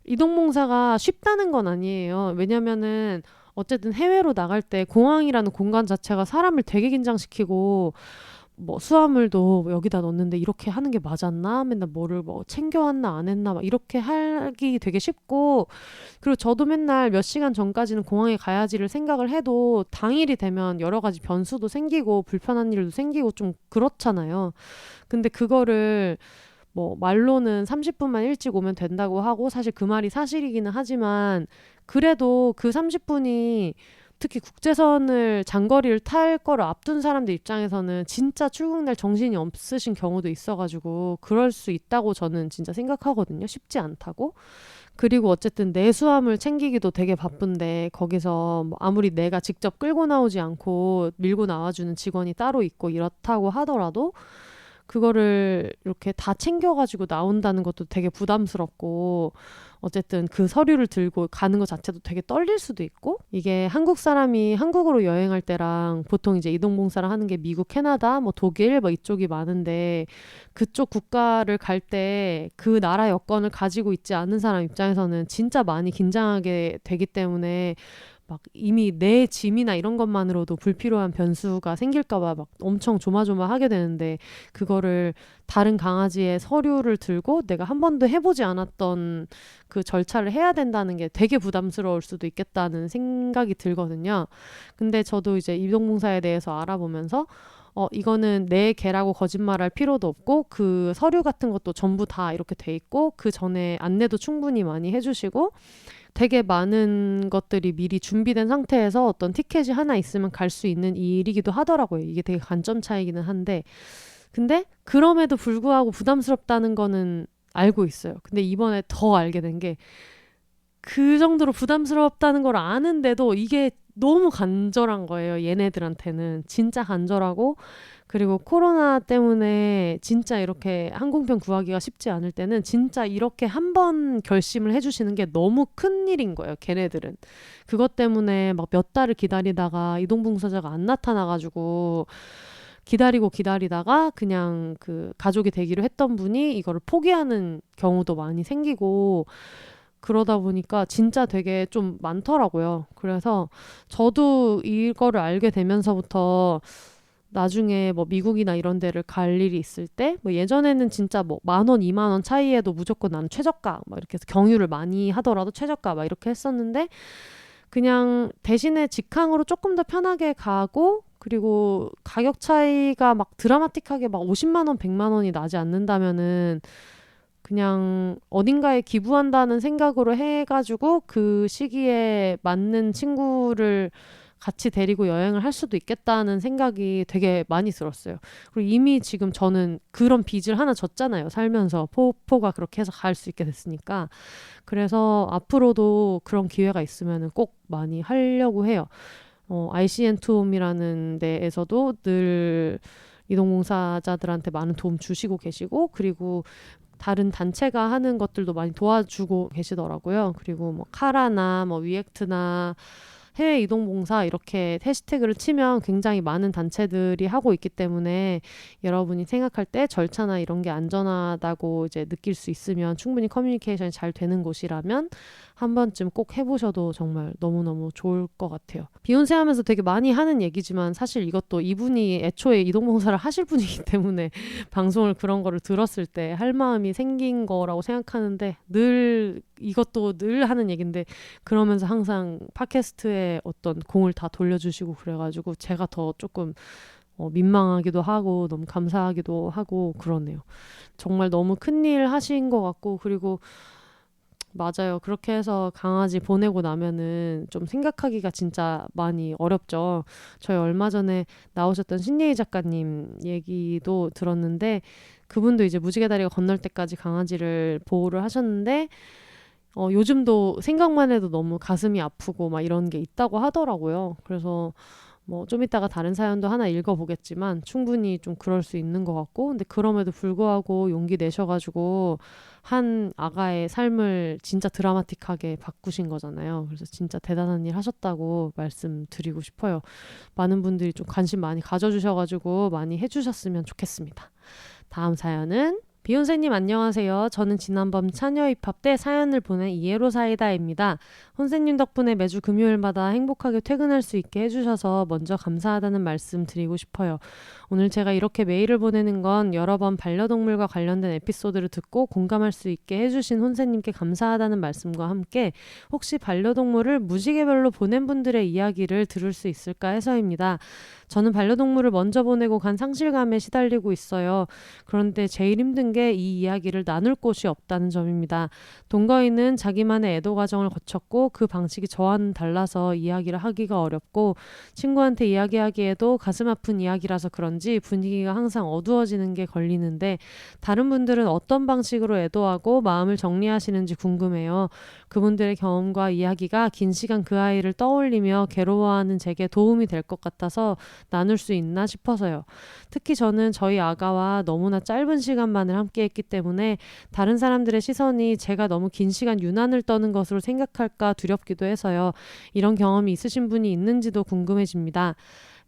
이동봉사가 쉽다는 건 아니에요. 왜냐면은 어쨌든 해외로 나갈 때 공항이라는 공간 자체가 사람을 되게 긴장시키고 뭐 수화물도 여기다 넣는데 이렇게 하는 게 맞았나? 맨날 뭐를 챙겨왔나 안 했나 막 이렇게 하기 되게 쉽고 그리고 저도 맨날 몇 시간 전까지는 공항에 가야지를 생각을 해도 당일이 되면 여러 가지 변수도 생기고 불편한 일도 생기고 좀 그렇잖아요. 근데 그거를 말로는 30분만 일찍 오면 된다고 하고 사실 그 말이 사실이기는 하지만 그래도 그 30분이 특히 국제선을 장거리를 탈 거를 앞둔 사람들 입장에서는 진짜 출국날 정신이 없으신 경우도 있어가지고 그럴 수 있다고 저는 진짜 생각하거든요. 쉽지 않다고. 그리고 어쨌든 내수함을 챙기기도 되게 바쁜데 거기서 아무리 내가 직접 끌고 나오지 않고 밀고 나와주는 직원이 따로 있고 이렇다고 하더라도 그거를 이렇게 다 챙겨가지고 나온다는 것도 되게 부담스럽고 어쨌든 그 서류를 들고 가는 것 자체도 되게 떨릴 수도 있고 이게 한국 사람이 한국으로 여행할 때랑 보통 이제 이동봉사를 하는 게 미국, 캐나다, 뭐 독일 뭐 이쪽이 많은데 그쪽 국가를 갈 때 그 나라 여권을 가지고 있지 않은 사람 입장에서는 진짜 많이 긴장하게 되기 때문에 막 이미 내 짐이나 이런 것만으로도 불필요한 변수가 생길까봐 막 엄청 조마조마하게 되는데 그거를 다른 강아지의 서류를 들고 내가 한 번도 해보지 않았던 그 절차를 해야 된다는 게 되게 부담스러울 수도 있겠다는 생각이 들거든요. 근데 저도 이제 이동봉사에 대해서 알아보면서 이거는 내 개라고 거짓말할 필요도 없고 그 서류 같은 것도 전부 다 이렇게 돼 있고 그 전에 안내도 충분히 많이 해주시고 되게 많은 것들이 미리 준비된 상태에서 어떤 티켓이 하나 있으면 갈 수 있는 일이기도 하더라고요. 이게 되게 관점 차이기는 한데 근데 그럼에도 불구하고 부담스럽다는 거는 알고 있어요. 근데 이번에 더 알게 된 게 그 정도로 부담스럽다는 걸 아는데도 이게 너무 간절한 거예요. 얘네들한테는 진짜 간절하고 그리고 코로나 때문에 진짜 이렇게 항공편 구하기가 쉽지 않을 때는 진짜 이렇게 한 번 결심을 해주시는 게 너무 큰 일인 거예요. 걔네들은. 그것 때문에 막 몇 달을 기다리다가 이동봉사자가 안 나타나가지고 기다리다가 그냥 그 가족이 되기로 했던 분이 이거를 포기하는 경우도 많이 생기고 그러다 보니까 진짜 되게 좀 많더라고요. 그래서 저도 이거를 알게 되면서부터 나중에 뭐 미국이나 이런 데를 갈 일이 있을 때 뭐 예전에는 진짜 뭐 10,000원, 20,000원 차이에도 무조건 나는 최저가 막 이렇게 해서 경유를 많이 하더라도 최저가 막 이렇게 했었는데 그냥 대신에 직항으로 조금 더 편하게 가고 그리고 가격 차이가 막 드라마틱하게 막 50만 원, 100만 원이 나지 않는다면은 그냥 어딘가에 기부한다는 생각으로 해가지고 그 시기에 맞는 친구를 같이 데리고 여행을 할 수도 있겠다는 생각이 되게 많이 들었어요. 그리고 이미 지금 저는 그런 빚을 하나 졌잖아요. 살면서 포가 그렇게 해서 갈 수 있게 됐으니까. 그래서 앞으로도 그런 기회가 있으면 꼭 많이 하려고 해요. ICN 투홈이라는 데에서도 늘 이동봉사자들한테 많은 도움 주시고 계시고 그리고 다른 단체가 하는 것들도 많이 도와주고 계시더라고요. 그리고 뭐 카라나 뭐 위액트나 해외 이동봉사 이렇게 해시태그를 치면 굉장히 많은 단체들이 하고 있기 때문에 여러분이 생각할 때 절차나 이런 게 안전하다고 이제 느낄 수 있으면 충분히 커뮤니케이션이 잘 되는 곳이라면 한 번쯤 꼭 해보셔도 정말 너무너무 좋을 것 같아요. 비욘세 하면서 되게 많이 하는 얘기지만 사실 이것도 이분이 애초에 이동봉사를 하실 분이기 때문에 방송을 그런 거를 들었을 때 할 마음이 생긴 거라고 생각하는데 늘 이것도 늘 하는 얘기인데 그러면서 항상 팟캐스트에 어떤 공을 다 돌려주시고 그래가지고 제가 더 조금 민망하기도 하고 너무 감사하기도 하고 그러네요. 정말 너무 큰일 하신 것 같고 그리고 맞아요. 그렇게 해서 강아지 보내고 나면은 좀 생각하기가 진짜 많이 어렵죠. 저희 얼마 전에 나오셨던 신예희 작가님 얘기도 들었는데 그분도 이제 무지개 다리가 건널 때까지 강아지를 보호를 하셨는데 요즘도 생각만 해도 너무 가슴이 아프고 막 이런 게 있다고 하더라고요. 그래서 뭐 좀 이따가 다른 사연도 하나 읽어보겠지만 충분히 좀 그럴 수 있는 것 같고 근데 그럼에도 불구하고 용기 내셔가지고 한 아가의 삶을 진짜 드라마틱하게 바꾸신 거잖아요. 그래서 진짜 대단한 일 하셨다고 말씀드리고 싶어요. 많은 분들이 좀 관심 많이 가져주셔가지고 많이 해주셨으면 좋겠습니다. 다음 사연은 비욘세님 안녕하세요. 저는 지난번 차녀 입학 때 사연을 보낸 이에로 사이다입니다. 혼세님 덕분에 매주 금요일마다 행복하게 퇴근할 수 있게 해주셔서 먼저 감사하다는 말씀 드리고 싶어요. 오늘 제가 이렇게 메일을 보내는 건 여러 번 반려동물과 관련된 에피소드를 듣고 공감할 수 있게 해주신 혼세님께 감사하다는 말씀과 함께 혹시 반려동물을 무지개별로 보낸 분들의 이야기를 들을 수 있을까 해서입니다. 저는 반려동물을 먼저 보내고 간 상실감에 시달리고 있어요. 그런데 제일 힘든 게 게 이 이야기를 나눌 곳이 없다는 점입니다. 동거인은 자기만의 애도 과정을 거쳤고 그 방식이 저와는 달라서 이야기를 하기가 어렵고 친구한테 이야기하기에도 가슴 아픈 이야기라서 그런지 분위기가 항상 어두워지는 게 걸리는데 다른 분들은 어떤 방식으로 애도하고 마음을 정리하시는지 궁금해요. 그분들의 경험과 이야기가 긴 시간 그 아이를 떠올리며 괴로워하는 제게 도움이 될 것 같아서 나눌 수 있나 싶어서요. 특히 저는 저희 아가와 너무나 짧은 시간만을 함께했기 때문에 다른 사람들의 시선이 제가 너무 긴 시간 유난을 떠는 것으로 생각할까 두렵기도 해서요. 이런 경험이 있으신 분이 있는지도 궁금해집니다.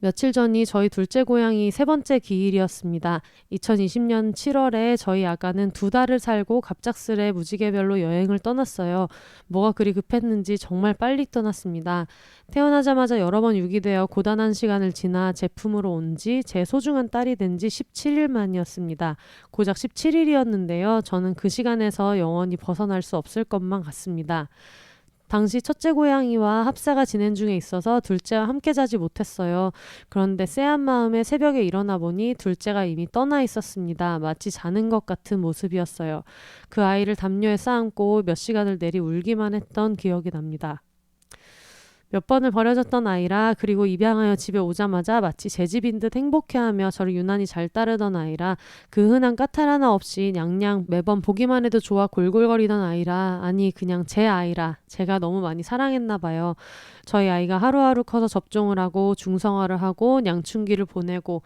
며칠 전이 저희 둘째 고양이 세 번째 기일이었습니다. 2020년 7월에 저희 아가는 2달을 살고 갑작스레 무지개별로 여행을 떠났어요. 뭐가 그리 급했는지 정말 빨리 떠났습니다. 태어나자마자 여러 번 유기되어 고단한 시간을 지나 제품으로 온 지 제 소중한 딸이 된 지 17일 만이었습니다. 고작 17일이었는데요. 저는 그 시간에서 영원히 벗어날 수 없을 것만 같습니다. 당시 첫째 고양이와 합사가 진행 중에 있어서 둘째와 함께 자지 못했어요. 그런데 쎄한 마음에 새벽에 일어나 보니 둘째가 이미 떠나 있었습니다. 마치 자는 것 같은 모습이었어요. 그 아이를 담요에 싸안고 몇 시간을 내리 울기만 했던 기억이 납니다. 몇 번을 버려졌던 아이라 그리고 입양하여 집에 오자마자 마치 제 집인 듯 행복해하며 저를 유난히 잘 따르던 아이라 그 흔한 까탈 하나 없이 냥냥 매번 보기만 해도 좋아 골골거리던 아이라 아니 그냥 제 아이라 제가 너무 많이 사랑했나 봐요. 저희 아이가 하루하루 커서 접종을 하고 중성화를 하고 냥충기를 보내고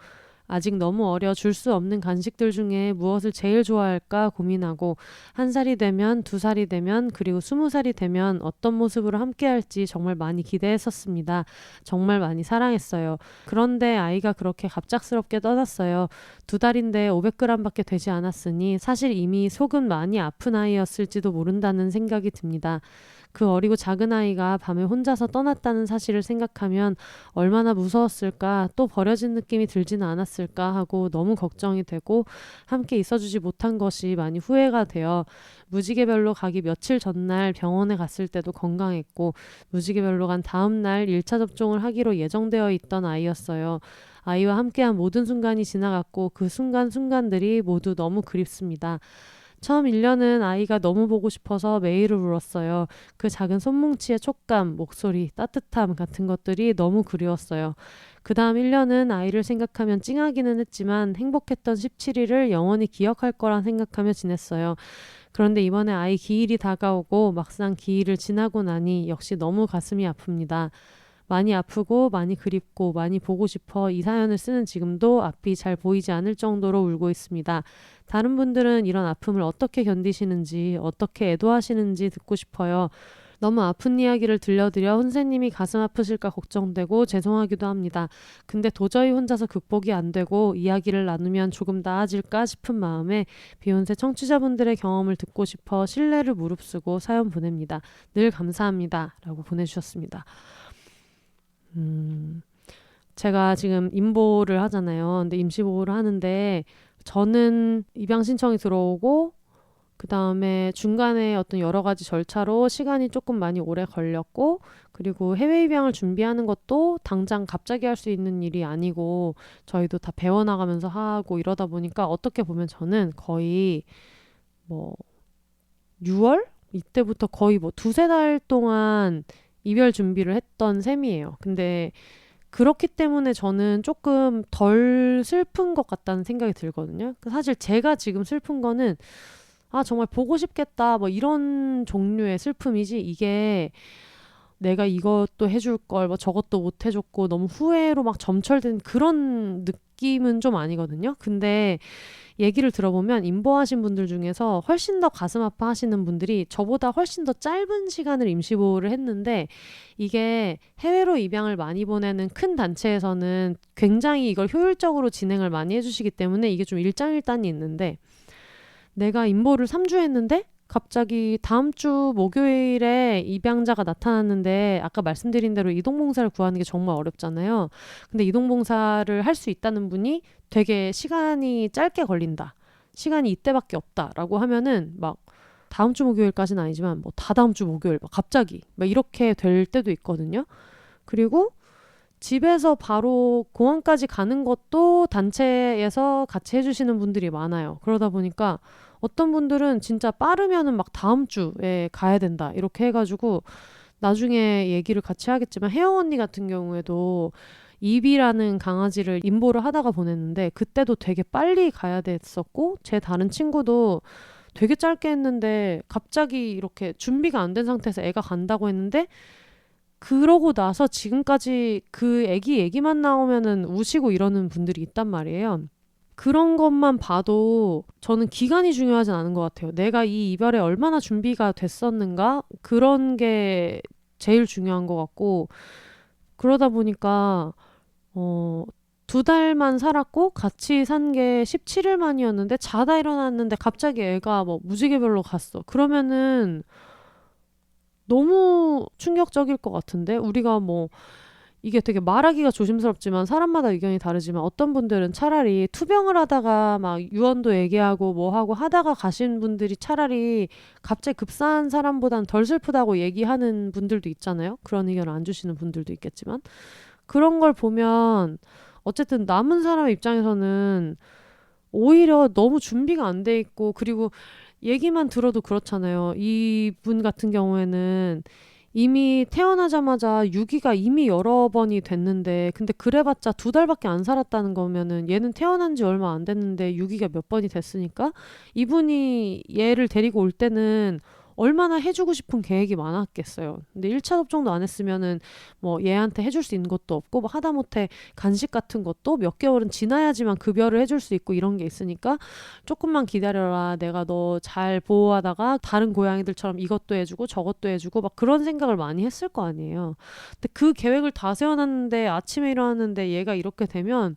아직 너무 어려 줄 수 없는 간식들 중에 무엇을 제일 좋아할까 고민하고 1살이 되면 2살이 되면 그리고 20살이 되면 어떤 모습으로 함께할지 정말 많이 기대했었습니다. 정말 많이 사랑했어요. 그런데 아이가 그렇게 갑작스럽게 떠났어요. 2달인데 500g밖에 되지 않았으니 사실 이미 속은 많이 아픈 아이였을지도 모른다는 생각이 듭니다. 그 어리고 작은 아이가 밤에 혼자서 떠났다는 사실을 생각하면 얼마나 무서웠을까, 또 버려진 느낌이 들지는 않았을까 하고 너무 걱정이 되고 함께 있어주지 못한 것이 많이 후회가 되어 무지개별로 가기 며칠 전날 병원에 갔을 때도 건강했고 무지개별로 간 다음 날 1차 접종을 하기로 예정되어 있던 아이였어요. 아이와 함께한 모든 순간이 지나갔고 그 순간순간들이 모두 너무 그립습니다. 처음 1년은 아이가 너무 보고 싶어서 매일을 울었어요. 그 작은 손뭉치의 촉감, 목소리, 따뜻함 같은 것들이 너무 그리웠어요. 그 다음 1년은 아이를 생각하면 찡하기는 했지만 행복했던 17일을 영원히 기억할 거란 생각하며 지냈어요. 그런데 이번에 아이 기일이 다가오고 막상 기일을 지나고 나니 역시 너무 가슴이 아픕니다. 많이 아프고 많이 그립고 많이 보고 싶어 이 사연을 쓰는 지금도 앞이 잘 보이지 않을 정도로 울고 있습니다. 다른 분들은 이런 아픔을 어떻게 견디시는지 어떻게 애도하시는지 듣고 싶어요. 너무 아픈 이야기를 들려드려 혼세님이 가슴 아프실까 걱정되고 죄송하기도 합니다. 근데 도저히 혼자서 극복이 안 되고 이야기를 나누면 조금 나아질까 싶은 마음에 비욘세 청취자분들의 경험을 듣고 싶어 신뢰를 무릅쓰고 사연 보냅니다. 늘 감사합니다. 라고 보내주셨습니다. 제가 지금 임보를 하잖아요. 근데 임시보호를 하는데 저는 입양 신청이 들어오고 그 다음에 중간에 어떤 여러 가지 절차로 시간이 조금 많이 오래 걸렸고 그리고 해외 입양을 준비하는 것도 당장 갑자기 할 수 있는 일이 아니고 저희도 다 배워나가면서 하고 이러다 보니까 어떻게 보면 저는 거의 6월? 이때부터 거의 2-3달 동안 이별 준비를 했던 셈이에요. 근데 그렇기 때문에 저는 조금 덜 슬픈 것 같다는 생각이 들거든요. 사실 제가 지금 슬픈 거는 정말 보고 싶겠다 이런 종류의 슬픔이지 이게 내가 이것도 해줄 걸 저것도 못 해줬고 너무 후회로 막 점철된 그런 느낌은 좀 아니거든요. 근데 얘기를 들어보면 임보하신 분들 중에서 훨씬 더 가슴 아파하시는 분들이 저보다 훨씬 더 짧은 시간을 임시보호를 했는데 이게 해외로 입양을 많이 보내는 큰 단체에서는 굉장히 이걸 효율적으로 진행을 많이 해주시기 때문에 이게 좀 일장일단이 있는데 내가 임보를 3주 했는데 갑자기 다음 주 목요일에 입양자가 나타났는데 아까 말씀드린 대로 이동봉사를 구하는 게 정말 어렵잖아요. 근데 이동봉사를 할 수 있다는 분이 되게 시간이 짧게 걸린다. 시간이 이때밖에 없다라고 하면은 막 다음 주 목요일까지는 아니지만 다다음 주 목요일 갑자기 이렇게 될 때도 있거든요. 그리고 집에서 바로 공항까지 가는 것도 단체에서 같이 해주시는 분들이 많아요. 그러다 보니까 어떤 분들은 진짜 빠르면은 막 다음 주에 가야 된다 이렇게 해가지고 나중에 얘기를 같이 하겠지만 혜영 언니 같은 경우에도 이비라는 강아지를 임보를 하다가 보냈는데 그때도 되게 빨리 가야 됐었고 제 다른 친구도 되게 짧게 했는데 갑자기 이렇게 준비가 안 된 상태에서 애가 간다고 했는데 그러고 나서 지금까지 그 애기 얘기만 나오면은 우시고 이러는 분들이 있단 말이에요. 그런 것만 봐도 저는 기간이 중요하진 않은 것 같아요. 내가 이 이별에 얼마나 준비가 됐었는가? 그런 게 제일 중요한 것 같고 그러다 보니까 2달만 살았고 같이 산 게 17일 만이었는데 자다 일어났는데 갑자기 애가 뭐 무지개별로 갔어. 그러면은 너무 충격적일 것 같은데 우리가 뭐 이게 되게 말하기가 조심스럽지만 사람마다 의견이 다르지만 어떤 분들은 차라리 투병을 하다가 막 유언도 얘기하고 뭐 하고 하다가 가신 분들이 차라리 갑자기 급사한 사람보단 덜 슬프다고 얘기하는 분들도 있잖아요. 그런 의견을 안 주시는 분들도 있겠지만 그런 걸 보면 어쨌든 남은 사람 입장에서는 오히려 너무 준비가 안 돼 있고 그리고 얘기만 들어도 그렇잖아요. 이분 같은 경우에는 이미 태어나자마자 유기가 이미 여러 번이 됐는데 근데 그래봤자 2달밖에 안 살았다는 거면은 얘는 태어난 지 얼마 안 됐는데 유기가 몇 번이 됐으니까 이분이 얘를 데리고 올 때는 얼마나 해주고 싶은 계획이 많았겠어요. 근데 1차 접종도 안 했으면은 뭐 얘한테 해줄 수 있는 것도 없고 뭐 하다못해 간식 같은 것도 몇 개월은 지나야지만 급여를 해줄 수 있고 이런 게 있으니까 조금만 기다려라. 내가 너 잘 보호하다가 다른 고양이들처럼 이것도 해주고 저것도 해주고 막 그런 생각을 많이 했을 거 아니에요. 근데 그 계획을 다 세워놨는데 아침에 일어났는데 얘가 이렇게 되면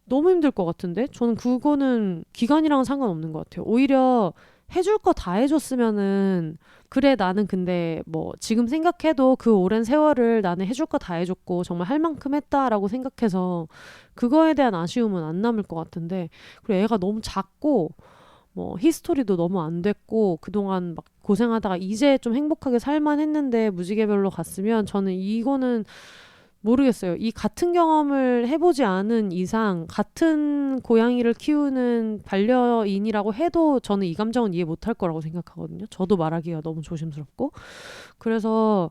너무 힘들 것 같은데? 저는 그거는 기간이랑은 상관없는 것 같아요. 오히려 해줄 거 다 해줬으면은 그래 나는 근데 뭐 지금 생각해도 그 오랜 세월을 나는 해줄 거 다 해줬고 정말 할 만큼 했다라고 생각해서 그거에 대한 아쉬움은 안 남을 것 같은데 그리고 애가 너무 작고 뭐 히스토리도 너무 안 됐고 그동안 막 고생하다가 이제 좀 행복하게 살만 했는데 무지개별로 갔으면 저는 이거는 모르겠어요. 이 같은 경험을 해보지 않은 이상 같은 고양이를 키우는 반려인이라고 해도 저는 이 감정은 이해 못할 거라고 생각하거든요. 저도 말하기가 너무 조심스럽고 그래서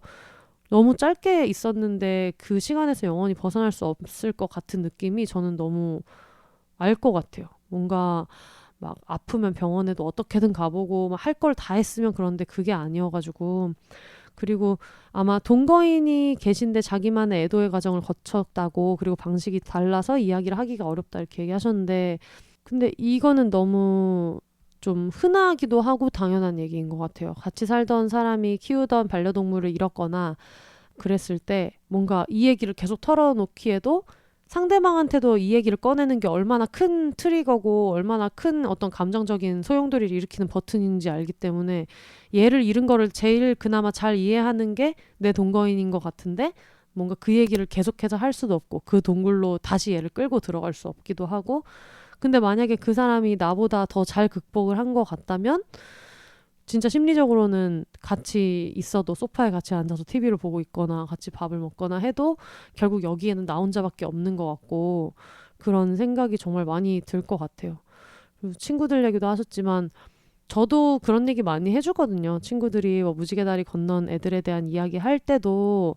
너무 짧게 있었는데 그 시간에서 영원히 벗어날 수 없을 것 같은 느낌이 저는 너무 알 것 같아요. 뭔가 막 아프면 병원에도 어떻게든 가보고 막 할 걸 다 했으면 그런데 그게 아니어가지고 그리고 아마 동거인이 계신데 자기만의 애도의 과정을 거쳤다고 그리고 방식이 달라서 이야기를 하기가 어렵다 이렇게 얘기하셨는데 근데 이거는 너무 좀 흔하기도 하고 당연한 얘기인 것 같아요. 같이 살던 사람이 키우던 반려동물을 잃었거나 그랬을 때 뭔가 이 얘기를 계속 털어놓기에도 상대방한테도 이 얘기를 꺼내는 게 얼마나 큰 트리거고 얼마나 큰 어떤 감정적인 소용돌이를 일으키는 버튼인지 알기 때문에 얘를 잃은 거를 제일 그나마 잘 이해하는 게 내 동거인인 것 같은데 뭔가 그 얘기를 계속해서 할 수도 없고 그 동굴로 다시 얘를 끌고 들어갈 수 없기도 하고 근데 만약에 그 사람이 나보다 더 잘 극복을 한 것 같다면 진짜 심리적으로는 같이 있어도 소파에 같이 앉아서 TV를 보고 있거나 같이 밥을 먹거나 해도 결국 여기에는 나 혼자밖에 없는 것 같고 그런 생각이 정말 많이 들 것 같아요. 그리고 친구들 얘기도 하셨지만 저도 그런 얘기 많이 해주거든요. 친구들이 뭐 무지개 다리 건넌 애들에 대한 이야기 할 때도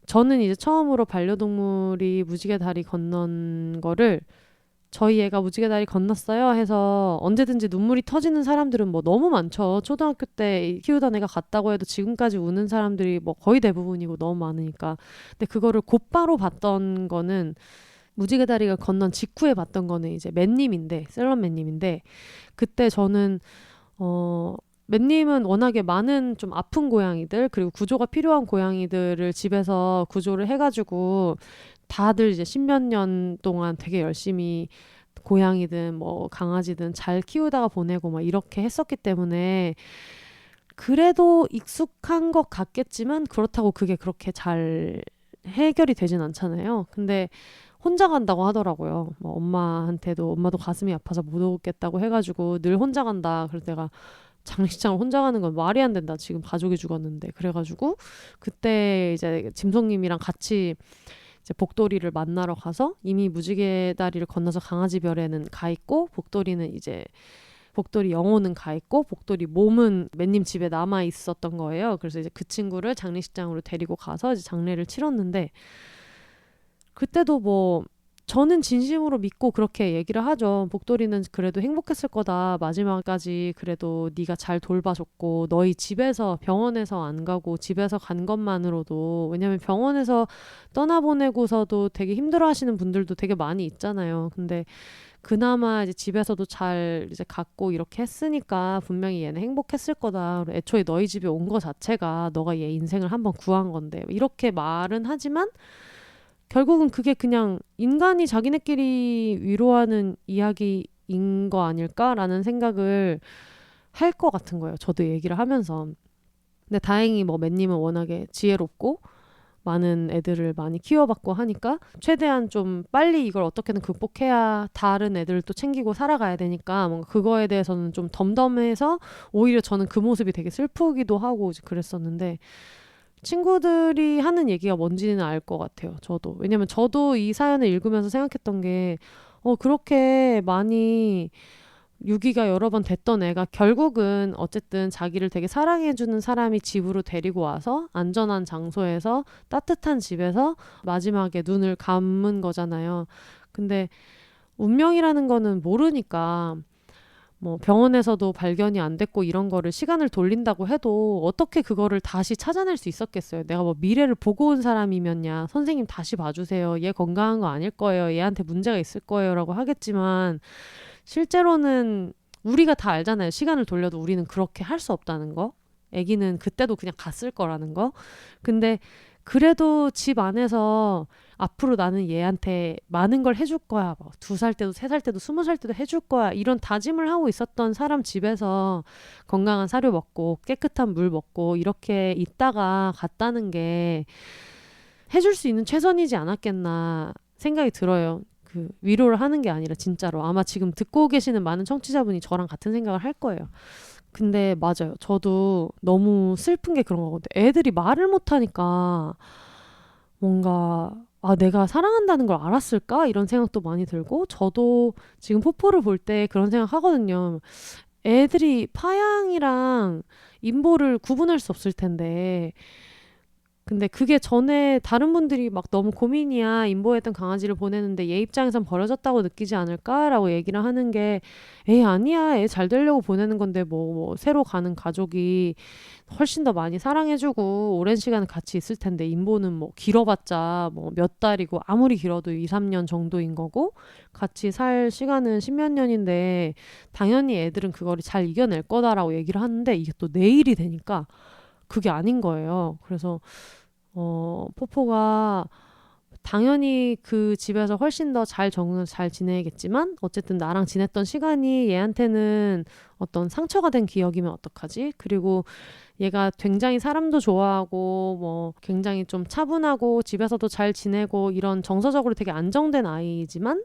저는 이제 처음으로 반려동물이 무지개 다리 건넌 거를 저희 애가 무지개 다리 건넜어요 해서 언제든지 눈물이 터지는 사람들은 뭐 너무 많죠. 초등학교 때 키우던 애가 갔다고 해도 지금까지 우는 사람들이 뭐 거의 대부분이고 너무 많으니까. 근데 그거를 곧바로 봤던 거는 무지개 다리가 건넌 직후에 봤던 거는 이제 맨님인데 셀럽 맨님인데 그때 저는 맨님은 워낙에 많은 좀 아픈 고양이들 그리고 구조가 필요한 고양이들을 집에서 구조를 해가지고 다들 이제 십몇 년 동안 되게 열심히 고양이든 뭐 강아지든 잘 키우다가 보내고 막 이렇게 했었기 때문에 그래도 익숙한 것 같겠지만 그렇다고 그게 그렇게 잘 해결이 되진 않잖아요. 근데 혼자 간다고 하더라고요. 뭐 엄마도 가슴이 아파서 못 오겠다고 해가지고 늘 혼자 간다. 그래서 내가 장례식장을 혼자 가는 건 말이 안 된다. 지금 가족이 죽었는데. 그래가지고 그때 이제 짐송님이랑 같이 이제 복돌이를 만나러 가서 이미 무지개 다리를 건너서 강아지별에는 가 있고 복돌이는 이제 복돌이 영혼은 가 있고 복돌이 몸은 맨님 집에 남아 있었던 거예요. 그래서 이제 그 친구를 장례식장으로 데리고 가서 이제 장례를 치렀는데 그때도 뭐 저는 진심으로 믿고 그렇게 얘기를 하죠. 복돌이는 그래도 행복했을 거다. 마지막까지 그래도 네가 잘 돌봐줬고 너희 집에서 병원에서 안 가고 집에서 간 것만으로도 왜냐면 병원에서 떠나보내고서도 되게 힘들어하시는 분들도 되게 많이 있잖아요. 근데 그나마 이제 집에서도 잘 이제 갔고 이렇게 했으니까 분명히 얘는 행복했을 거다. 애초에 너희 집에 온 거 자체가 너가 얘 인생을 한번 구한 건데 이렇게 말은 하지만 결국은 그게 그냥 인간이 자기네끼리 위로하는 이야기인 거 아닐까라는 생각을 할 것 같은 거예요. 저도 얘기를 하면서. 근데 다행히 뭐 맨님은 워낙에 지혜롭고 많은 애들을 많이 키워봤고 하니까 최대한 좀 빨리 이걸 어떻게든 극복해야 다른 애들을 또 챙기고 살아가야 되니까 뭔가 그거에 대해서는 좀 덤덤해서 오히려 저는 그 모습이 되게 슬프기도 하고 그랬었는데 친구들이 하는 얘기가 뭔지는 알 것 같아요. 저도. 왜냐면 저도 이 사연을 읽으면서 생각했던 게 그렇게 많이 유기가 여러 번 됐던 애가 결국은 어쨌든 자기를 되게 사랑해주는 사람이 집으로 데리고 와서 안전한 장소에서 따뜻한 집에서 마지막에 눈을 감은 거잖아요. 근데 운명이라는 거는 모르니까 뭐 병원에서도 발견이 안 됐고 이런 거를 시간을 돌린다고 해도 어떻게 그거를 다시 찾아낼 수 있었겠어요. 내가 뭐 미래를 보고 온 사람이면야 선생님 다시 봐주세요. 얘 건강한 거 아닐 거예요. 얘한테 문제가 있을 거예요. 라고 하겠지만 실제로는 우리가 다 알잖아요. 시간을 돌려도 우리는 그렇게 할 수 없다는 거. 아기는 그때도 그냥 갔을 거라는 거. 근데 그래도 집 안에서 앞으로 나는 얘한테 많은 걸 해줄 거야. 2살 때도 3살 때도 20살 때도 해줄 거야. 이런 다짐을 하고 있었던 사람 집에서 건강한 사료 먹고 깨끗한 물 먹고 이렇게 있다가 갔다는 게 해줄 수 있는 최선이지 않았겠나 생각이 들어요. 그 위로를 하는 게 아니라 진짜로 아마 지금 듣고 계시는 많은 청취자분이 저랑 같은 생각을 할 거예요. 근데 맞아요. 저도 너무 슬픈 게 그런 거거든요. 애들이 말을 못하니까 뭔가 내가 사랑한다는 걸 알았을까? 이런 생각도 많이 들고 저도 지금 포포를 볼 때 그런 생각 하거든요. 애들이 파양이랑 인보를 구분할 수 없을 텐데 근데 그게 전에 다른 분들이 막 너무 고민이야. 인보했던 강아지를 보내는데 얘 입장에선 버려졌다고 느끼지 않을까라고 얘기를 하는 게 에이 아니야. 애 잘 되려고 보내는 건데 뭐 새로 가는 가족이 훨씬 더 많이 사랑해주고 오랜 시간 같이 있을 텐데 인보는 뭐 길어봤자 뭐 몇 달이고 아무리 길어도 2, 3년 정도인 거고 같이 살 시간은 10몇 년인데 당연히 애들은 그거를 잘 이겨낼 거다라고 얘기를 하는데 이게 또 내일이 되니까 그게 아닌 거예요. 그래서 포포가 당연히 그 집에서 훨씬 더 잘 적응을 잘 지내겠지만 어쨌든 나랑 지냈던 시간이 얘한테는 어떤 상처가 된 기억이면 어떡하지? 그리고 얘가 굉장히 사람도 좋아하고 뭐 굉장히 좀 차분하고 집에서도 잘 지내고 이런 정서적으로 되게 안정된 아이지만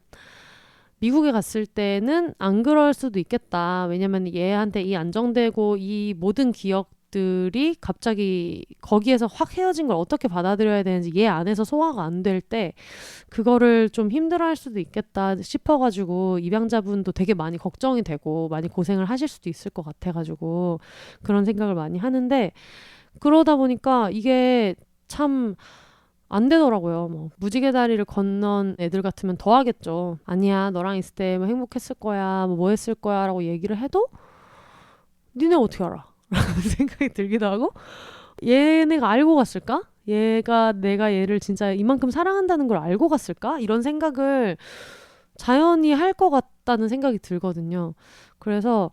미국에 갔을 때는 안 그럴 수도 있겠다. 왜냐면 얘한테 이 안정되고 이 모든 기억들이 갑자기 거기에서 확 헤어진 걸 어떻게 받아들여야 되는지 얘 안에서 소화가 안 될 때 그거를 좀 힘들어할 수도 있겠다 싶어가지고 입양자분도 되게 많이 걱정이 되고 많이 고생을 하실 수도 있을 것 같아가지고 그런 생각을 많이 하는데 그러다 보니까 이게 참 안 되더라고요. 뭐 무지개 다리를 건넌 애들 같으면 더 하겠죠. 아니야 너랑 있을 때 뭐 행복했을 거야 뭐 했을 거야 라고 얘기를 해도 니네 어떻게 알아? 라는 생각이 들기도 하고 얘네가 알고 갔을까? 얘가 내가 얘를 진짜 이만큼 사랑한다는 걸 알고 갔을까? 이런 생각을 자연히 할 것 같다는 생각이 들거든요. 그래서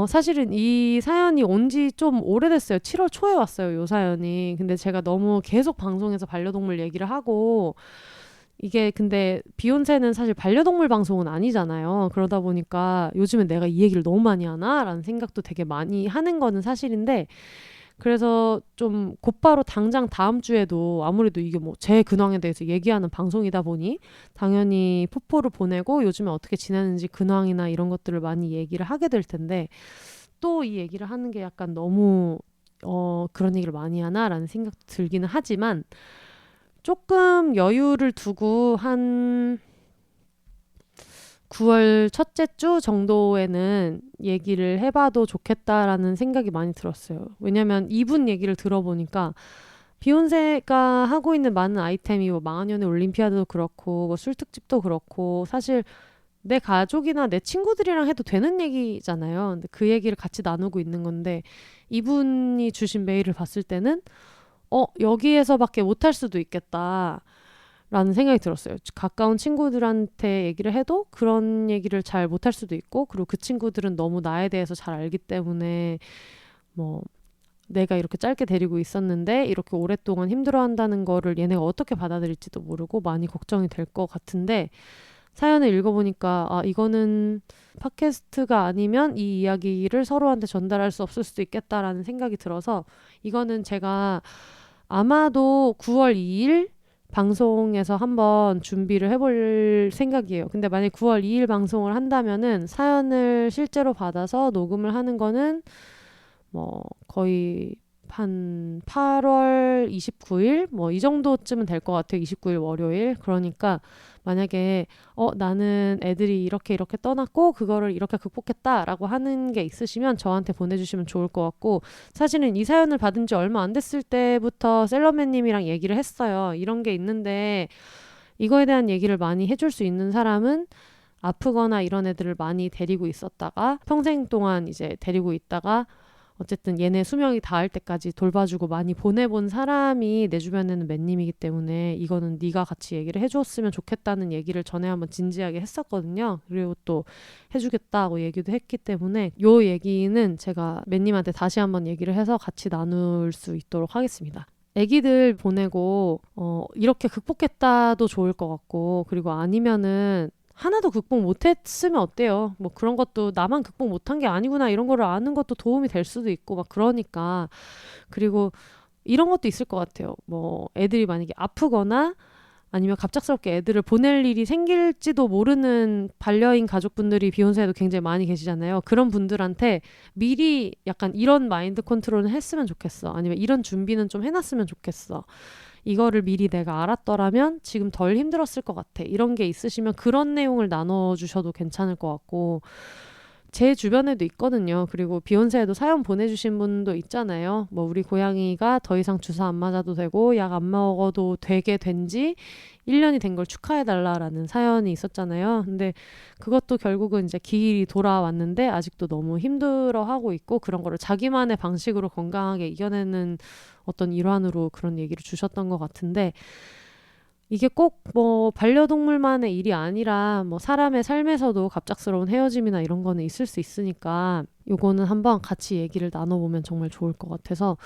사실은 이 사연이 온 지 좀 오래됐어요. 7월 초에 왔어요, 요 사연이. 근데 제가 너무 계속 방송에서 반려동물 얘기를 하고 이게 근데 비욘세는 사실 반려동물 방송은 아니잖아요. 그러다 보니까 요즘에 내가 이 얘기를 너무 많이 하나? 라는 생각도 되게 많이 하는 거는 사실인데 그래서 좀 곧바로 당장 다음 주에도 아무래도 이게 뭐 제 근황에 대해서 얘기하는 방송이다 보니 당연히 포포를 보내고 요즘에 어떻게 지내는지 근황이나 이런 것들을 많이 얘기를 하게 될 텐데 또 이 얘기를 하는 게 약간 너무 그런 얘기를 많이 하나라는 생각도 들기는 하지만 조금 여유를 두고 한 9월 첫째 주 정도에는 얘기를 해봐도 좋겠다라는 생각이 많이 들었어요. 왜냐면 이분 얘기를 들어보니까 비욘세가 하고 있는 많은 아이템이 뭐 망한연의 올림피아드도 그렇고 뭐 술특집도 그렇고 사실 내 가족이나 내 친구들이랑 해도 되는 얘기잖아요. 근데 그 얘기를 같이 나누고 있는 건데 이분이 주신 메일을 봤을 때는 여기에서밖에 못할 수도 있겠다. 라는 생각이 들었어요. 가까운 친구들한테 얘기를 해도 그런 얘기를 잘 못할 수도 있고 그리고 그 친구들은 너무 나에 대해서 잘 알기 때문에 뭐 내가 이렇게 짧게 데리고 있었는데 이렇게 오랫동안 힘들어한다는 거를 얘네가 어떻게 받아들일지도 모르고 많이 걱정이 될 것 같은데 사연을 읽어보니까 이거는 팟캐스트가 아니면 이 이야기를 서로한테 전달할 수 없을 수도 있겠다라는 생각이 들어서 이거는 제가 아마도 9월 2일 방송에서 한번 준비를 해볼 생각이에요. 근데 만약 9월 2일 방송을 한다면은 사연을 실제로 받아서 녹음을 하는 거는 뭐 거의 한 8월 29일 뭐 이 정도쯤은 될 것 같아요. 29일 월요일. 그러니까 만약에 나는 애들이 이렇게 떠났고 그거를 이렇게 극복했다라고 하는 게 있으시면 저한테 보내주시면 좋을 것 같고 사실은 이 사연을 받은 지 얼마 안 됐을 때부터 셀러맨님이랑 얘기를 했어요. 이런 게 있는데 이거에 대한 얘기를 많이 해줄 수 있는 사람은 아프거나 이런 애들을 많이 데리고 있었다가 평생 동안 이제 데리고 있다가 어쨌든 얘네 수명이 닿을 때까지 돌봐주고 많이 보내본 사람이 내 주변에는 맨님이기 때문에 이거는 네가 같이 얘기를 해줬으면 좋겠다는 얘기를 전에 한번 진지하게 했었거든요. 그리고 또 해주겠다고 얘기도 했기 때문에 요 얘기는 제가 맨님한테 다시 한번 얘기를 해서 같이 나눌 수 있도록 하겠습니다. 애기들 보내고 이렇게 극복했다도 좋을 것 같고 그리고 아니면은 하나도 극복 못했으면 어때요? 뭐 그런 것도 나만 극복 못한 게 아니구나 이런 거를 아는 것도 도움이 될 수도 있고 막 그러니까 그리고 이런 것도 있을 것 같아요. 뭐 애들이 만약에 아프거나 아니면 갑작스럽게 애들을 보낼 일이 생길지도 모르는 반려인 가족분들이 비욘세에도 굉장히 많이 계시잖아요. 그런 분들한테 미리 약간 이런 마인드 컨트롤은 했으면 좋겠어. 아니면 이런 준비는 좀 해놨으면 좋겠어. 이거를 미리 내가 알았더라면 지금 덜 힘들었을 것 같아. 이런 게 있으시면 그런 내용을 나눠주셔도 괜찮을 것 같고 제 주변에도 있거든요. 그리고 비욘세에도 사연 보내주신 분도 있잖아요. 뭐 우리 고양이가 더 이상 주사 안 맞아도 되고 약 안 먹어도 되게 된지 1년이 된 걸 축하해달라라는 사연이 있었잖아요. 근데 그것도 결국은 이제 기일이 돌아왔는데 아직도 너무 힘들어하고 있고 그런 거를 자기만의 방식으로 건강하게 이겨내는 어떤 일환으로 그런 얘기를 주셨던 것 같은데 이게 꼭 뭐 반려동물만의 일이 아니라 뭐 사람의 삶에서도 갑작스러운 헤어짐이나 이런 거는 있을 수 있으니까 요거는 한번 같이 얘기를 나눠보면 정말 좋을 것 같아서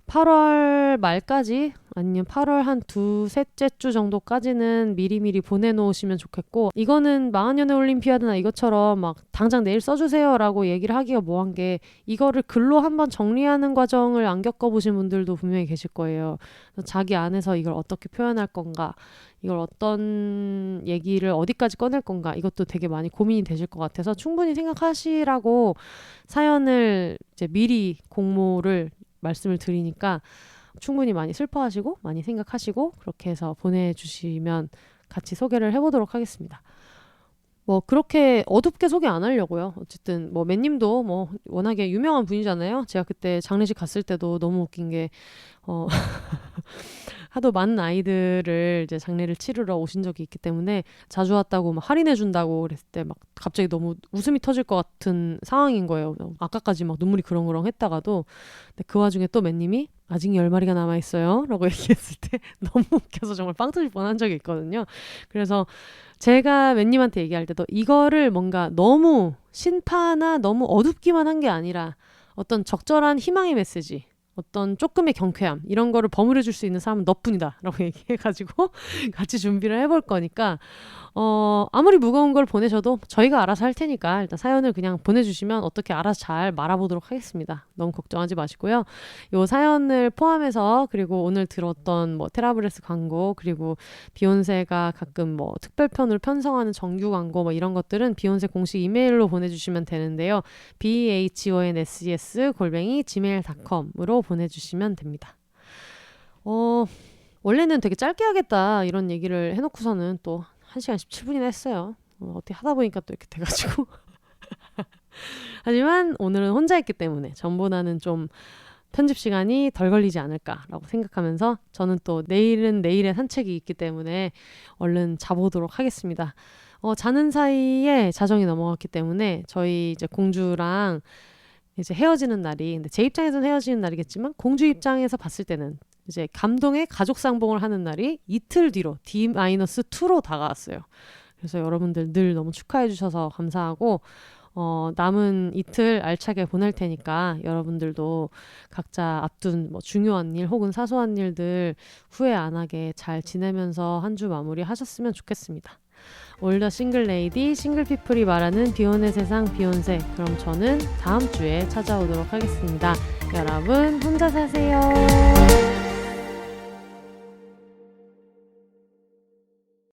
8월 말까지 아니면 8월 한 두셋째 주 정도까지는 미리미리 보내놓으시면 좋겠고 이거는 망한연의 올림피아드나 이것처럼 막 당장 내일 써주세요 라고 얘기를 하기가 뭐한 게 이거를 글로 한번 정리하는 과정을 안 겪어보신 분들도 분명히 계실 거예요. 자기 안에서 이걸 어떻게 표현할 건가 이걸 어떤 얘기를 어디까지 꺼낼 건가 이것도 되게 많이 고민이 되실 것 같아서 충분히 생각하시라고 사연을 이제 미리 공모를 말씀을 드리니까 충분히 많이 슬퍼하시고 많이 생각하시고 그렇게 해서 보내주시면 같이 소개를 해보도록 하겠습니다. 뭐 그렇게 어둡게 소개 안 하려고요. 어쨌든 뭐 맨님도 뭐 워낙에 유명한 분이잖아요. 제가 그때 장례식 갔을 때도 너무 웃긴 게 하도 많은 아이들을 이제 장례를 치르러 오신 적이 있기 때문에 자주 왔다고 막 할인해 준다고 그랬을 때 막 갑자기 너무 웃음이 터질 것 같은 상황인 거예요. 아까까지 막 눈물이 그렁그렁 했다가도 근데 그 와중에 또 맨님이 아직 10마리가 남아있어요 라고 얘기했을 때 너무 웃겨서 정말 빵 터질 뻔한 적이 있거든요. 그래서 제가 맨님한테 얘기할 때도 이거를 뭔가 너무 신파나 너무 어둡기만 한 게 아니라 어떤 적절한 희망의 메시지 어떤 조금의 경쾌함 이런 거를 버무려 줄 수 있는 사람은 너뿐이다 라고 얘기해가지고 같이 준비를 해볼 거니까 아무리 무거운 걸 보내셔도 저희가 알아서 할 테니까 일단 사연을 그냥 보내주시면 어떻게 알아서 잘 말아보도록 하겠습니다. 너무 걱정하지 마시고요. 요 사연을 포함해서 그리고 오늘 들었던 뭐 테라브레스 광고 그리고 비욘세가 가끔 뭐 특별편으로 편성하는 정규 광고 뭐 이런 것들은 비욘세 공식 이메일로 보내주시면 되는데요. BHONSES@gmail.com으로 보내주시면 됩니다. 원래는 되게 짧게 하겠다 이런 얘기를 해놓고서는 또 1시간 17분이나 했어요. 어떻게 하다 보니까 또 이렇게 돼가지고 하지만 오늘은 혼자 했기 때문에 전보다는 좀 편집 시간이 덜 걸리지 않을까라고 생각하면서 저는 또 내일은 내일의 산책이 있기 때문에 얼른 자보도록 하겠습니다. 자는 사이에 자정이 넘어갔기 때문에 저희 이제 공주랑 이제 헤어지는 날이 근데 제 입장에서는 헤어지는 날이겠지만 공주 입장에서 봤을 때는 이제 감동의 가족 상봉을 하는 날이 이틀 뒤로 D-2로 다가왔어요. 그래서 여러분들 늘 너무 축하해 주셔서 감사하고 남은 이틀 알차게 보낼 테니까 여러분들도 각자 앞둔 뭐 중요한 일 혹은 사소한 일들 후회 안 하게 잘 지내면서 한 주 마무리 하셨으면 좋겠습니다. 올더 싱글 레이디 싱글 피플이 말하는 비혼의 세상 비욘세 그럼 저는 다음 주에 찾아오도록 하겠습니다. 여러분 혼자 사세요.